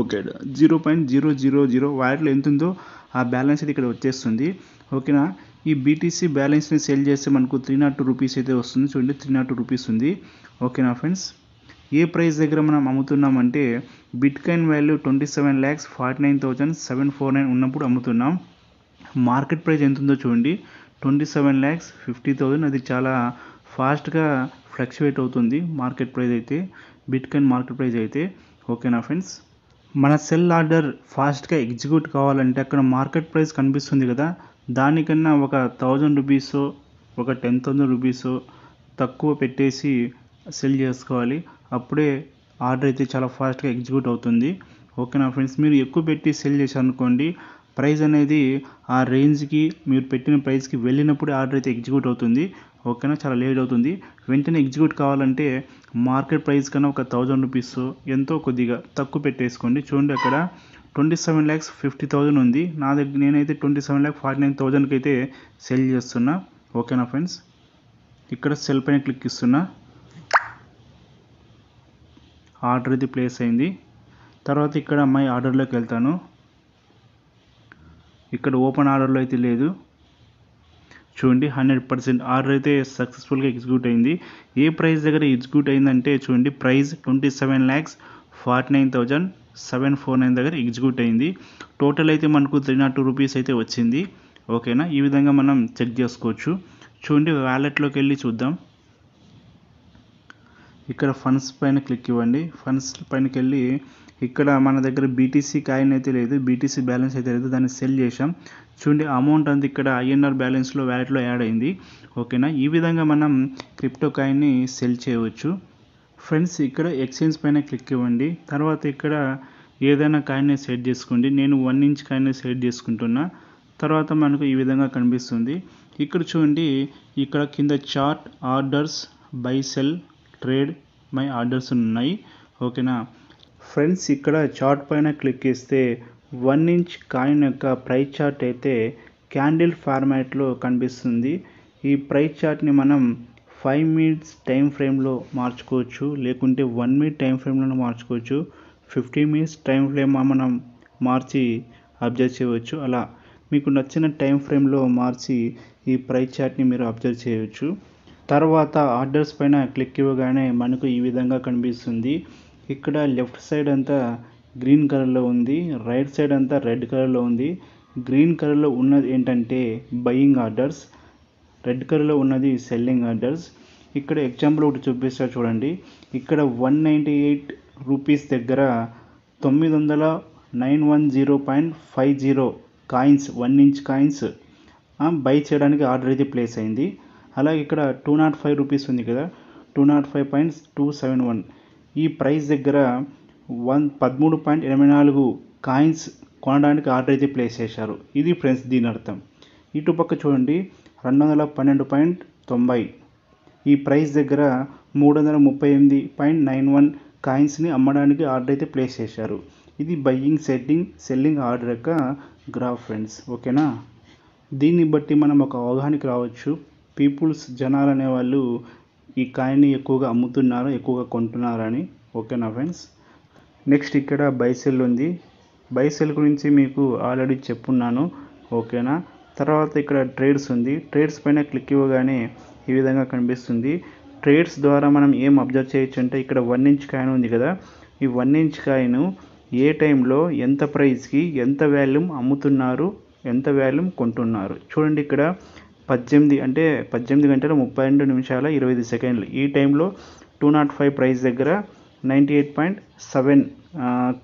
ఓకే, 0.000 వాటిలో ఎంత ఉందో ఆ బ్యాలెన్స్ అయితే ఇక్కడ వచ్చేస్తుంది. ఓకేనా. ఈ బీటీసీ బ్యాలెన్స్ని సెల్ చేస్తే మనకు 302 రూపీస్ అయితే వస్తుంది. చూడండి 302 రూపీస్ ఉంది. ఓకేనా ఫ్రెండ్స్. ఏ ప్రైస్ దగ్గర మనం అమ్ముతున్నామంటే బిట్కాయిన్ వాల్యూ 27,49,749 ఉన్నప్పుడు అమ్ముతున్నాం. మార్కెట్ ప్రైస్ ఎంత ఉందో చూడండి, 27,50,000. అది చాలా ఫాస్ట్గా ఫ్లక్చువేట్ అవుతుంది మార్కెట్ ప్రైస్ అయితే, బిట్కాయిన్ మార్కెట్ ప్రైస్ అయితే. ఓకేనా ఫ్రెండ్స్. మన సెల్ ఆర్డర్ ఫాస్ట్గా ఎగ్జిక్యూట్ కావాలంటే అక్కడ మార్కెట్ ప్రైస్ కనిపిస్తుంది కదా, దానికన్నా ఒక 1000 రూపీసో ఒక 10,000 రూపీసో తక్కువ పెట్టేసి సెల్ చేసుకోవాలి. అప్పుడే ఆర్డర్ అయితే చాలా ఫాస్ట్గా ఎగ్జిక్యూట్ అవుతుంది. ఓకేనా ఫ్రెండ్స్. మీరు ఎక్కువ పెట్టి సెల్ చేశారనుకోండి, ప్రైస్ అనేది ఆ రేంజ్కి మీరు పెట్టిన ప్రైస్కి వెళ్ళినప్పుడు ఆర్డర్ అయితే ఎగ్జిక్యూట్ అవుతుంది. ఓకేనా. చాలా లేట్ అవుతుంది. వెంటనే ఎగ్జిక్యూట్ కావాలంటే మార్కెట్ ప్రైస్ కన్నా ఒక 1000 రూపీస్ ఎంతో కొద్దిగా తక్కువ పెట్టేసుకోండి. చూడండి అక్కడ 27,50,000 ఉంది. నా దగ్గర నేనైతే 27,49,000కి అయితే సెల్ చేస్తున్నా. ఓకేనా ఫ్రెండ్స్. ఇక్కడ సెల్ పైన క్లిక్ ఇస్తున్నా, ఆర్డర్ అయితే ప్లేస్ అయింది. తర్వాత ఇక్కడ మై ఆర్డర్లోకి వెళ్తాను. ఇక్కడ ఓపెన్ ఆర్డర్లో అయితే లేదు. చూడండి 100% ఆర్డర్ అయితే సక్సెస్ఫుల్గా ఎగ్జిక్యూట్ అయింది. ఏ ప్రైస్ దగ్గర ఎగ్జిక్యూట్ అయిందంటే చూడండి, ప్రైస్ 27,49,749 దగ్గర ఎగ్జిక్యూట్ అయింది. టోటల్ అయితే మనకు 302 రూపీస్ అయితే వచ్చింది. ఓకేనా. ఈ విధంగా మనం చెక్ చేసుకోవచ్చు. చూడండి వ్యాలెట్లోకి వెళ్ళి చూద్దాం. ఇక్కడ ఫండ్స్ పైన క్లిక్ ఇవ్వండి. ఫండ్స్ పైనకి వెళ్ళి ఇక్కడ మన దగ్గర బీటీసీ కాయిన్ అయితే లేదు, బీటీసీ బ్యాలెన్స్ అయితే లేదు, దాన్ని సెల్ చేసాం. చూడండి అమౌంట్ అంతా ఇక్కడ ఐఎన్ఆర్ బ్యాలెన్స్లో వ్యాలెట్లో యాడ్ అయింది. ఓకేనా. ఈ విధంగా మనం క్రిప్టో కాయిన్ని సెల్ చేయవచ్చు. ఫ్రెండ్స్ ఇక్కడ ఎక్స్చేంజ్ పైన క్లిక్ ఇవ్వండి. తర్వాత ఇక్కడ ఏదైనా కాయిన్ని సెట్ చేసుకోండి. నేను 1 ఇంచ్ కాయిన్ని సెట్ చేసుకుంటున్నా. తర్వాత మనకు ఈ విధంగా కనిపిస్తుంది. ఇక్కడ చూడండి, ఇక్కడ కింద chart, orders, by, cell, trade, my orders ఉన్నాయి. ఓకేనా ఫ్రెండ్స్. ఇక్కడ చార్ట్ పైన క్లిక్ ఇస్తే 1 ఇంచ్ కాయిన్ యొక్క ప్రైస్ చార్ట్ అయితే క్యాండిల్ ఫార్మాట్లో కనిపిస్తుంది. ఈ ప్రైస్ చార్ట్ని మనం 5 మినిట్స్ టైం ఫ్రేమ్లో మార్చుకోవచ్చు, లేకుంటే 1 మినిట్ టైం ఫ్రేమ్లో మార్చుకోవచ్చు, 15 మినిట్స్ టైం ఫ్రేమ్ మనం మార్చి అబ్జర్వ్ చేయవచ్చు. అలా మీకు నచ్చిన టైం ఫ్రేమ్లో మార్చి ఈ ప్రైస్ చార్ట్ని మీరు అబ్జర్వ్ చేయవచ్చు. తర్వాత ఆర్డర్స్ పైన క్లిక్ ఇవ్వగానే మనకు ఈ విధంగా కనిపిస్తుంది. ఇక్కడ లెఫ్ట్ సైడ్ అంతా గ్రీన్ కలర్లో ఉంది, రైట్ సైడ్ అంతా రెడ్ కలర్లో ఉంది. గ్రీన్ కలర్లో ఉన్నది ఏంటంటే బయింగ్ ఆర్డర్స్, రెడ్ కలర్లో ఉన్నది సెల్లింగ్ ఆర్డర్స్. ఇక్కడ ఎగ్జాంపుల్ ఒకటి చూపిస్తా చూడండి. ఇక్కడ 198 రూపీస్ దగ్గర 910.50 కాయిన్స్, 1 ఇంచ్ కాయిన్స్ బై చేయడానికి ఆర్డర్ అయితే ప్లేస్ అయింది. అలాగే ఇక్కడ 205 రూపీస్ ఉంది కదా, 205.271 ఈ ప్రైస్ దగ్గర 13.84 కాయిన్స్ కొనడానికి ఆర్డర్ అయితే ప్లేస్ చేశారు. ఇది ఫ్రెండ్స్ దీని అర్థం. ఇటుపక్క చూడండి 212.90 ఈ ప్రైస్ దగ్గర 338.91 కాయిన్స్ని అమ్మడానికి ఆర్డర్ అయితే ప్లేస్ చేశారు. ఇది బయ్యింగ్, సెల్లింగ్ ఆర్డర్ యొక్క గ్రాఫ్ ఫ్రెండ్స్. ఓకేనా. దీన్ని బట్టి మనం ఒక అవగాహనకి రావచ్చు. జనాలు అనేవాళ్ళు ఈ కాయిన్ని ఎక్కువగా అమ్ముతున్నారు, ఎక్కువగా కొంటున్నారని. ఓకేనా ఫ్రెండ్స్. నెక్స్ట్ ఇక్కడ బై సెల్ ఉంది. బై సెల్ గురించి మీకు ఆల్రెడీ చెప్పున్నాను. ఓకేనా. తర్వాత ఇక్కడ ట్రేడ్స్ ఉంది. ట్రేడ్స్ పైన క్లిక్ ఇవ్వగానే ఈ విధంగా కనిపిస్తుంది. ట్రేడ్స్ ద్వారా మనం ఏం అబ్జర్వ్ చేయొచ్చు అంటే ఇక్కడ 1 ఇంచ్ కాయిన్ ఉంది కదా, ఈ 1 ఇంచ్ కాయిన్ ఏ టైంలో ఎంత ప్రైస్కి ఎంత వాల్యూమ్ అమ్ముతున్నారు, ఎంత వాల్యూమ్ కొంటున్నారు. చూడండి ఇక్కడ 18 గంటల 32 నిమిషాల 25 సెకండ్లు ఈ టైంలో 205 ప్రైస్ దగ్గర 98.7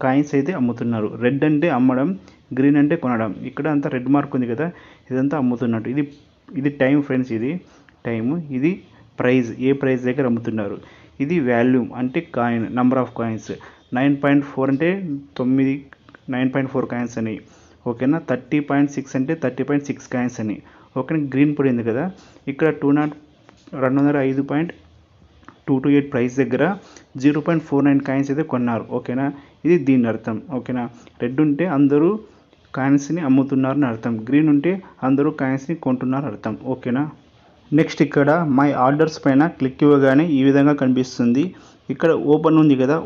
కాయిన్స్ అయితే అమ్ముతున్నారు. రెడ్ అంటే అమ్మడం, గ్రీన్ అంటే కొనడం. ఇక్కడ అంతా రెడ్ మార్క్ ఉంది కదా, ఇదంతా అమ్ముతున్నట్టు. ఇది టైం ఫ్రెండ్స్, ఇది టైము. ఇది ప్రైస్, ఏ ప్రైస్ దగ్గర అమ్ముతున్నారు. ఇది వాల్యూమ్ అంటే కాయిన్, నెంబర్ ఆఫ్ కాయిన్స్. 9.4 అంటే 9.4 కాయిన్స్ అని. ఓకేనా. 30.6 అంటే 30.6 కాయిన్స్ అని. ఓకే. గ్రీన్ పడింది కదా, ఇక్కడ 205.228 ప్రైస్ దగ్గర 0.49 కాయిన్స్ అయితే కొన్నారు. ఓకేనా. ఇది దీని అర్థం. ఓకేనా. రెడ్ ఉంటే అందరూ కాయిన్స్ని అమ్ముతున్నారని అర్థం. గ్రీన్ ఉంటే అందరూ కాయిన్స్ని కొంటున్నారు అర్థం. ఓకేనా. నెక్స్ట్ ఇక్కడ మై ఆర్డర్స్ పైన క్లిక్ ఇవ్వగానే ఈ విధంగా కనిపిస్తుంది. ఇక్కడ ఓపెన్ ఉంది కదా,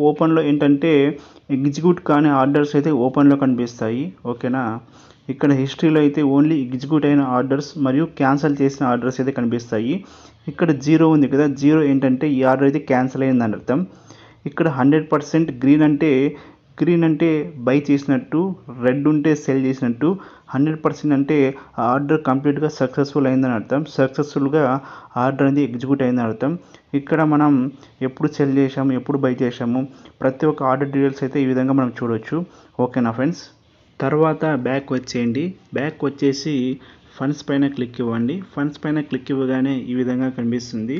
ఓపెన్లో ఏంటంటే ఎగ్జిక్యూట్ కాని ఆర్డర్స్ అయితే ఓపెన్లో కనిపిస్తాయి. ఓకేనా. ఇక్కడ హిస్టరీలో అయితే ఓన్లీ ఎగ్జిక్యూట్ అయిన ఆర్డర్స్ మరియు క్యాన్సిల్ చేసిన ఆర్డర్స్ అయితే కనిపిస్తాయి. ఇక్కడ 0 ఉంది కదా, 0 ఏంటంటే ఈ ఆర్డర్ అయితే క్యాన్సిల్ అయిందని అర్థం. ఇక్కడ 100% గ్రీన్ అంటే బై చేసినట్టు, రెడ్ ఉంటే సెల్ చేసినట్టు, 100% అంటే ఆ ఆర్డర్ కంప్లీట్గా సక్సెస్ఫుల్ అయిందని అర్థం. సక్సెస్ఫుల్గా ఆర్డర్ అనేది ఎగ్జిక్యూట్ అయిందని అర్థం. ఇక్కడ మనం ఎప్పుడు సెల్ చేసాము, ఎప్పుడు బై చేసాము, ప్రతి ఒక్క ఆర్డర్ డీటెయిల్స్ అయితే ఈ విధంగా మనం చూడవచ్చు. ఓకేనా ఫ్రెండ్స్. తర్వాత బ్యాక్ వచ్చేయండి. బ్యాక్ వచ్చేసి ఫండ్స్ పైన క్లిక్ ఇవ్వండి. ఫండ్స్ పైన క్లిక్ ఇవ్వగానే ఈ విధంగా కనిపిస్తుంది.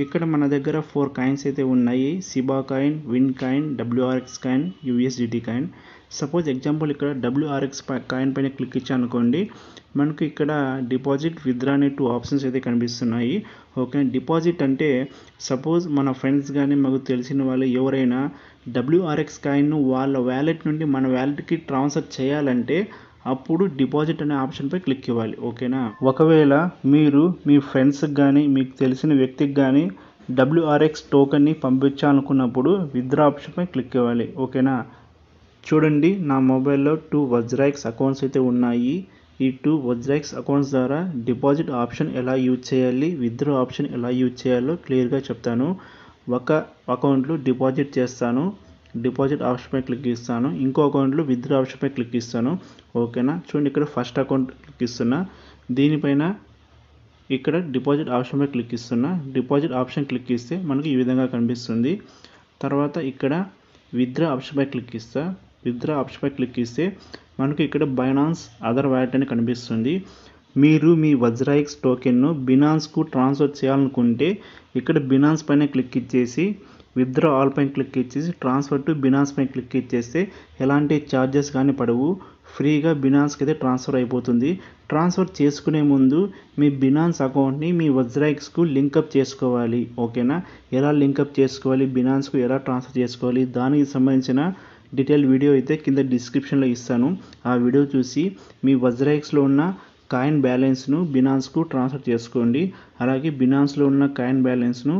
ఇక్కడ మన దగ్గర 4 కాయిన్స్ అయితే ఉన్నాయి. Shiba coin, win coin, WRX coin, USDT coin. Suppose example ఇక్కడ WRX కాయిన్ పైన క్లిక్ ఇచ్చాను అనుకోండి, మనకు ఇక్కడ డిపాజిట్, విత్డ్రా అనే 2 ఆప్షన్స్ అయితే కనిపిస్తున్నాయి. ఓకే. డిపాజిట్ అంటే సపోజ్ మన ఫ్రెండ్స్ కానీ మాకు తెలిసిన వాళ్ళు ఎవరైనా WRX కాయిన్ను వాళ్ళ వ్యాలెట్ నుండి మన వ్యాలెట్కి ట్రాన్స్ఫర్ చేయాలంటే అప్పుడు డిపాజిట్ అనే ఆప్షన్పై క్లిక్ ఇవ్వాలి. ఓకేనా. ఒకవేళ మీరు మీ ఫ్రెండ్స్కి కానీ మీకు తెలిసిన వ్యక్తికి కానీ WRX టోకెన్ని పంపించాలనుకున్నప్పుడు విత్డ్రా ఆప్షన్పై క్లిక్ ఇవ్వాలి. ఓకేనా. చూడండి, నా మొబైల్లో 2 వజ్రాక్స్ అకౌంట్స్ అయితే ఉన్నాయి. ఈ 2 వజ్రాక్స్ అకౌంట్స్ ద్వారా డిపాజిట్ ఆప్షన్ ఎలా యూజ్ చేయాలి, విత్డ్రా ఆప్షన్ ఎలా యూజ్ చేయాలో క్లియర్గా చెప్తాను. ఒక అకౌంట్లో డిపాజిట్ చేస్తాను, డిపాజిట్ ఆప్షన్పై క్లిక్ ఇస్తాను. ఇంకో అకౌంట్లో విత్డ్రా ఆప్షన్పై క్లిక్ ఇస్తాను. ఓకేనా. చూడండి, ఇక్కడ ఫస్ట్ అకౌంట్ క్లిక్ ఇస్తున్నా, దీనిపైన ఇక్కడ డిపాజిట్ ఆప్షన్పై క్లిక్ ఇస్తున్నా. డిపాజిట్ ఆప్షన్ క్లిక్ ఇస్తే మనకు ఈ విధంగా కనిపిస్తుంది. తర్వాత ఇక్కడ విత్డ్రా ఆప్షన్పై క్లిక్ ఇస్తా. విత్డ్రా ఆప్షన్పై క్లిక్ ఇస్తే మనకు ఇక్కడ బైనాన్స్ అదర్ వాలెట్ అని కనిపిస్తుంది. మీరు మీ వజ్రాక్స్ టోకెన్ను బినాన్స్కు ట్రాన్స్ఫర్ చేయాలనుకుంటే ఇక్కడ బినాన్స్ పైన క్లిక్ ఇచ్చేసి విత్డ్రా ఆల్ పైన క్లిక్ ఇచ్చేసి ట్రాన్స్ఫర్ టు బినాన్స్ పైన క్లిక్ ఇచ్చేస్తే ఎలాంటి ఛార్జెస్ కానీ పడవు. ఫ్రీగా బినాన్స్కి అయితే ట్రాన్స్ఫర్ అయిపోతుంది. ట్రాన్స్ఫర్ చేసుకునే ముందు మీ బినాన్స్ అకౌంట్ని మీ వజ్రాక్స్కు లింకప్ చేసుకోవాలి. ఓకేనా. ఎలా లింకప్ చేసుకోవాలి, బినాన్స్కు ఎలా ట్రాన్స్ఫర్ చేసుకోవాలి, దానికి సంబంధించిన డీటెయిల్ వీడియో అయితే కింద డిస్క్రిప్షన్లో ఇస్తాను. ఆ వీడియో చూసి మీ వజ్రాక్స్లో ఉన్న కాయిన్ బ్యాలెన్స్ను బినాన్స్కు ట్రాన్స్ఫర్ చేసుకోండి. అలాగే బినాన్స్లో ఉన్న కాయిన్ బ్యాలెన్స్ను,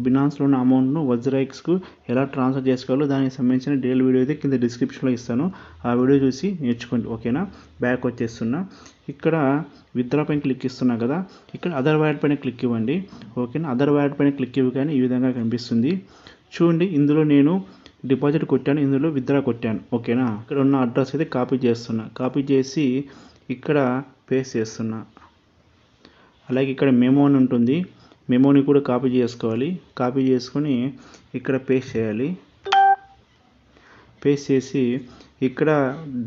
బినాన్స్లో ఉన్న అమౌంట్ను వజ్రాక్స్కు ఎలా ట్రాన్స్ఫర్ చేసుకోవాలో దానికి సంబంధించిన డీటెయిల్ వీడియో అయితే కింద డిస్క్రిప్షన్లో ఇస్తాను. ఆ వీడియో చూసి నేర్చుకోండి. ఓకేనా. బ్యాక్ వచ్చేస్తున్నా. ఇక్కడ విత్డ్రా పైన క్లిక్ ఇస్తున్నా కదా, ఇక్కడ అదర్ వాలెట్ పైన క్లిక్ ఇవ్వండి. ఓకేనా. అదర్ వాలెట్ పైన క్లిక్ ఇవ్వగానే ఈ విధంగా కనిపిస్తుంది. చూడండి, ఇందులో నేను డిపాజిట్ కొట్టాను, ఇందులో విత్డ్రా కొట్టాను. ఓకేనా. ఇక్కడ ఉన్న అడ్రస్ అయితే కాపీ చేస్తున్నా. కాపీ చేసి ఇక్కడ పేస్ట్ చేస్తున్నా. అలాగే ఇక్కడ మెమో అని ఉంటుంది, మెమోని కూడా కాపీ చేసుకోవాలి. కాపీ చేసుకొని ఇక్కడ పేస్ట్ చేయాలి. పేస్ట్ చేసి ఇక్కడ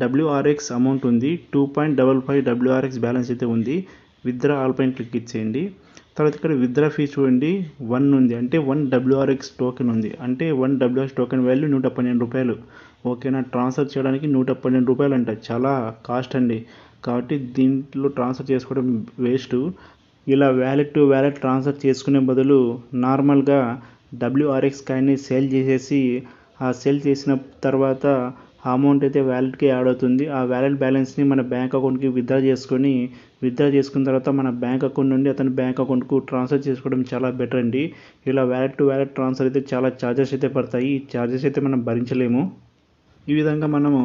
WRX అమౌంట్ ఉంది, 2.55 WRX బ్యాలెన్స్ అయితే ఉంది. విత్డ్రా ఆల్ పైన క్లిక్ ఇచ్చేయండి. తర్వాత ఇక్కడ విత్డ్రా ఫీ చూడండి 1 ఉంది, అంటే 1 WRX టోకెన్ ఉంది, అంటే 1 WRX టోకెన్ వాల్యూ 112 రూపాయలు. ఓకేనా. ట్రాన్స్ఫర్ చేయడానికి 112 రూపాయలు అంట, చాలా కాస్ట్ అండి. కాబట్టి దీంట్లో ట్రాన్స్ఫర్ చేసుకోవడం వేస్ట్. ఇలా వ్యాలెట్ టు వ్యాలెట్ ట్రాన్స్ఫర్ చేసుకునే బదులు నార్మల్గా WRX కాయిన్ని సేల్ చేసేసి ఆ సేల్ చేసిన తర్వాత ఆ అమౌంట్ అయితే వ్యాలెట్కి యాడ్ అవుతుంది. ఆ వ్యాలెట్ బ్యాలెన్స్ని మన బ్యాంక్ అకౌంట్కి విత్డ్రా చేసుకున్న తర్వాత మన బ్యాంక్ అకౌంట్ నుండి అతని బ్యాంక్ అకౌంట్కు ట్రాన్స్ఫర్ చేసుకోవడం చాలా బెటర్ అండి. ఇలా వ్యాలెట్ టు వ్యాలెట్ ట్రాన్స్ఫర్ అయితే చాలా ఛార్జెస్ అయితే పడతాయి. ఈ ఛార్జెస్ అయితే మనం భరించలేము. ఈ విధంగా మనము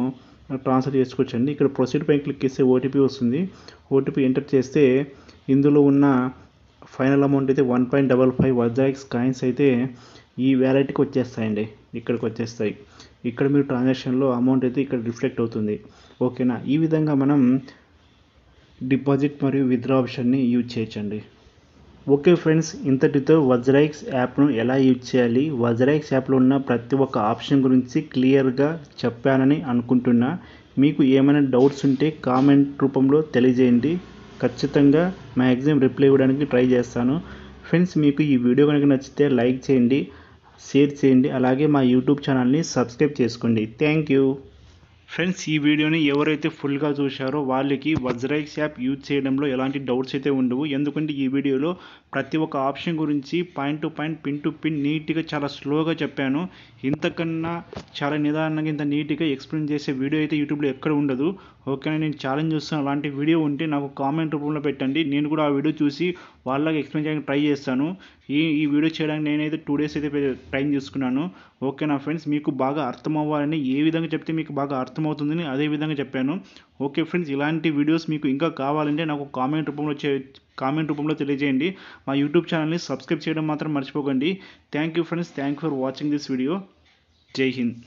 ట్రాన్స్ఫర్ చేసుకోవచ్చండి. ఇక్కడ ప్రొసీడ్ పైన క్లిక్ చేస్తే ఓటీపీ వస్తుంది. ఓటీపీ ఎంటర్ చేస్తే ఇందులో ఉన్న ఫైనల్ అమౌంట్ అయితే 1.55 వజ్రాక్స్ కాయిన్స్ అయితే ఈ వ్యాలెట్కి వచ్చేస్తాయండి, ఇక్కడికి వచ్చేస్తాయి. ఇక్కడ మీరు ట్రాన్సాక్షన్లో అమౌంట్ అయితే ఇక్కడ రిఫ్లెక్ట్ అవుతుంది. ఓకేనా. ఈ విధంగా మనం డిపాజిట్ మరియు విత్డ్రా ఆప్షన్ని యూజ్ చేయొచ్చండి. ఓకే ఫ్రెండ్స్, ఇంతటితో వజ్రాక్స్ యాప్ను ఎలా యూజ్ చేయాలి, వజ్రాక్స్ యాప్లో ఉన్న ప్రతి ఒక్క ఆప్షన్ గురించి క్లియర్గా చెప్పానని అనుకుంటున్నా. మీకు ఏమైనా డౌట్స్ ఉంటే కామెంట్ రూపంలో తెలియజేయండి. ఖచ్చితంగా మ్యాక్సిమం రిప్లై ఇవ్వడానికి ట్రై చేస్తాను. ఫ్రెండ్స్, మీకు ఈ వీడియో కనుక నచ్చితే లైక్ చేయండి, షేర్ చేయండి, అలాగే మా యూట్యూబ్ ఛానల్ని సబ్స్క్రైబ్ చేసుకోండి. Thank you. ఫ్రెండ్స్, ఈ వీడియోని ఎవరైతే ఫుల్గా చూశారో వాళ్ళకి వజ్రైక్స్ యాప్ యూజ్ చేయడంలో ఎలాంటి డౌట్స్ అయితే ఉండవు. ఎందుకంటే ఈ వీడియోలో ప్రతి ఒక్క ఆప్షన్ గురించి point to point, pin to pin నీట్గా చాలా స్లోగా చెప్పాను. ఇంతకన్నా చాలా నిదానంగా ఇంత నీట్గా ఎక్స్ప్లెయిన్ చేసే వీడియో అయితే యూట్యూబ్లో ఎక్కడ ఉండదు. ఓకేనా, నేను ఛాలెంజ్ చేస్తాను. అలాంటి వీడియో ఉంటే నాకు కామెంట్ రూపంలో పెట్టండి. నేను కూడా ఆ వీడియో చూసి వాళ్ళకి ఎక్స్ప్లెయిన్ చేయడానికి ట్రై చేస్తాను. ఈ వీడియో చేయడానికి నేనైతే 2 days అయితే టైం తీసుకున్నాను. ఓకేనా ఫ్రెండ్స్, మీకు బాగా అర్థం అవ్వాలని ఏ విధంగా చెప్తే మీకు బాగా అర్థమవుతుందని అదే విధంగా చెప్పాను. ఓకే ఫ్రెండ్స్, ఇలాంటి వీడియోస్ మీకు ఇంకా కావాలంటే నాకు కామెంట్ రూపంలో తెలియజేయండి. మా యూట్యూబ్ ఛానల్ని సబ్స్క్రైబ్ చేయడం మాత్రం మర్చిపోకండి. Thank you friends, thank you for watching this video. జై హింద్.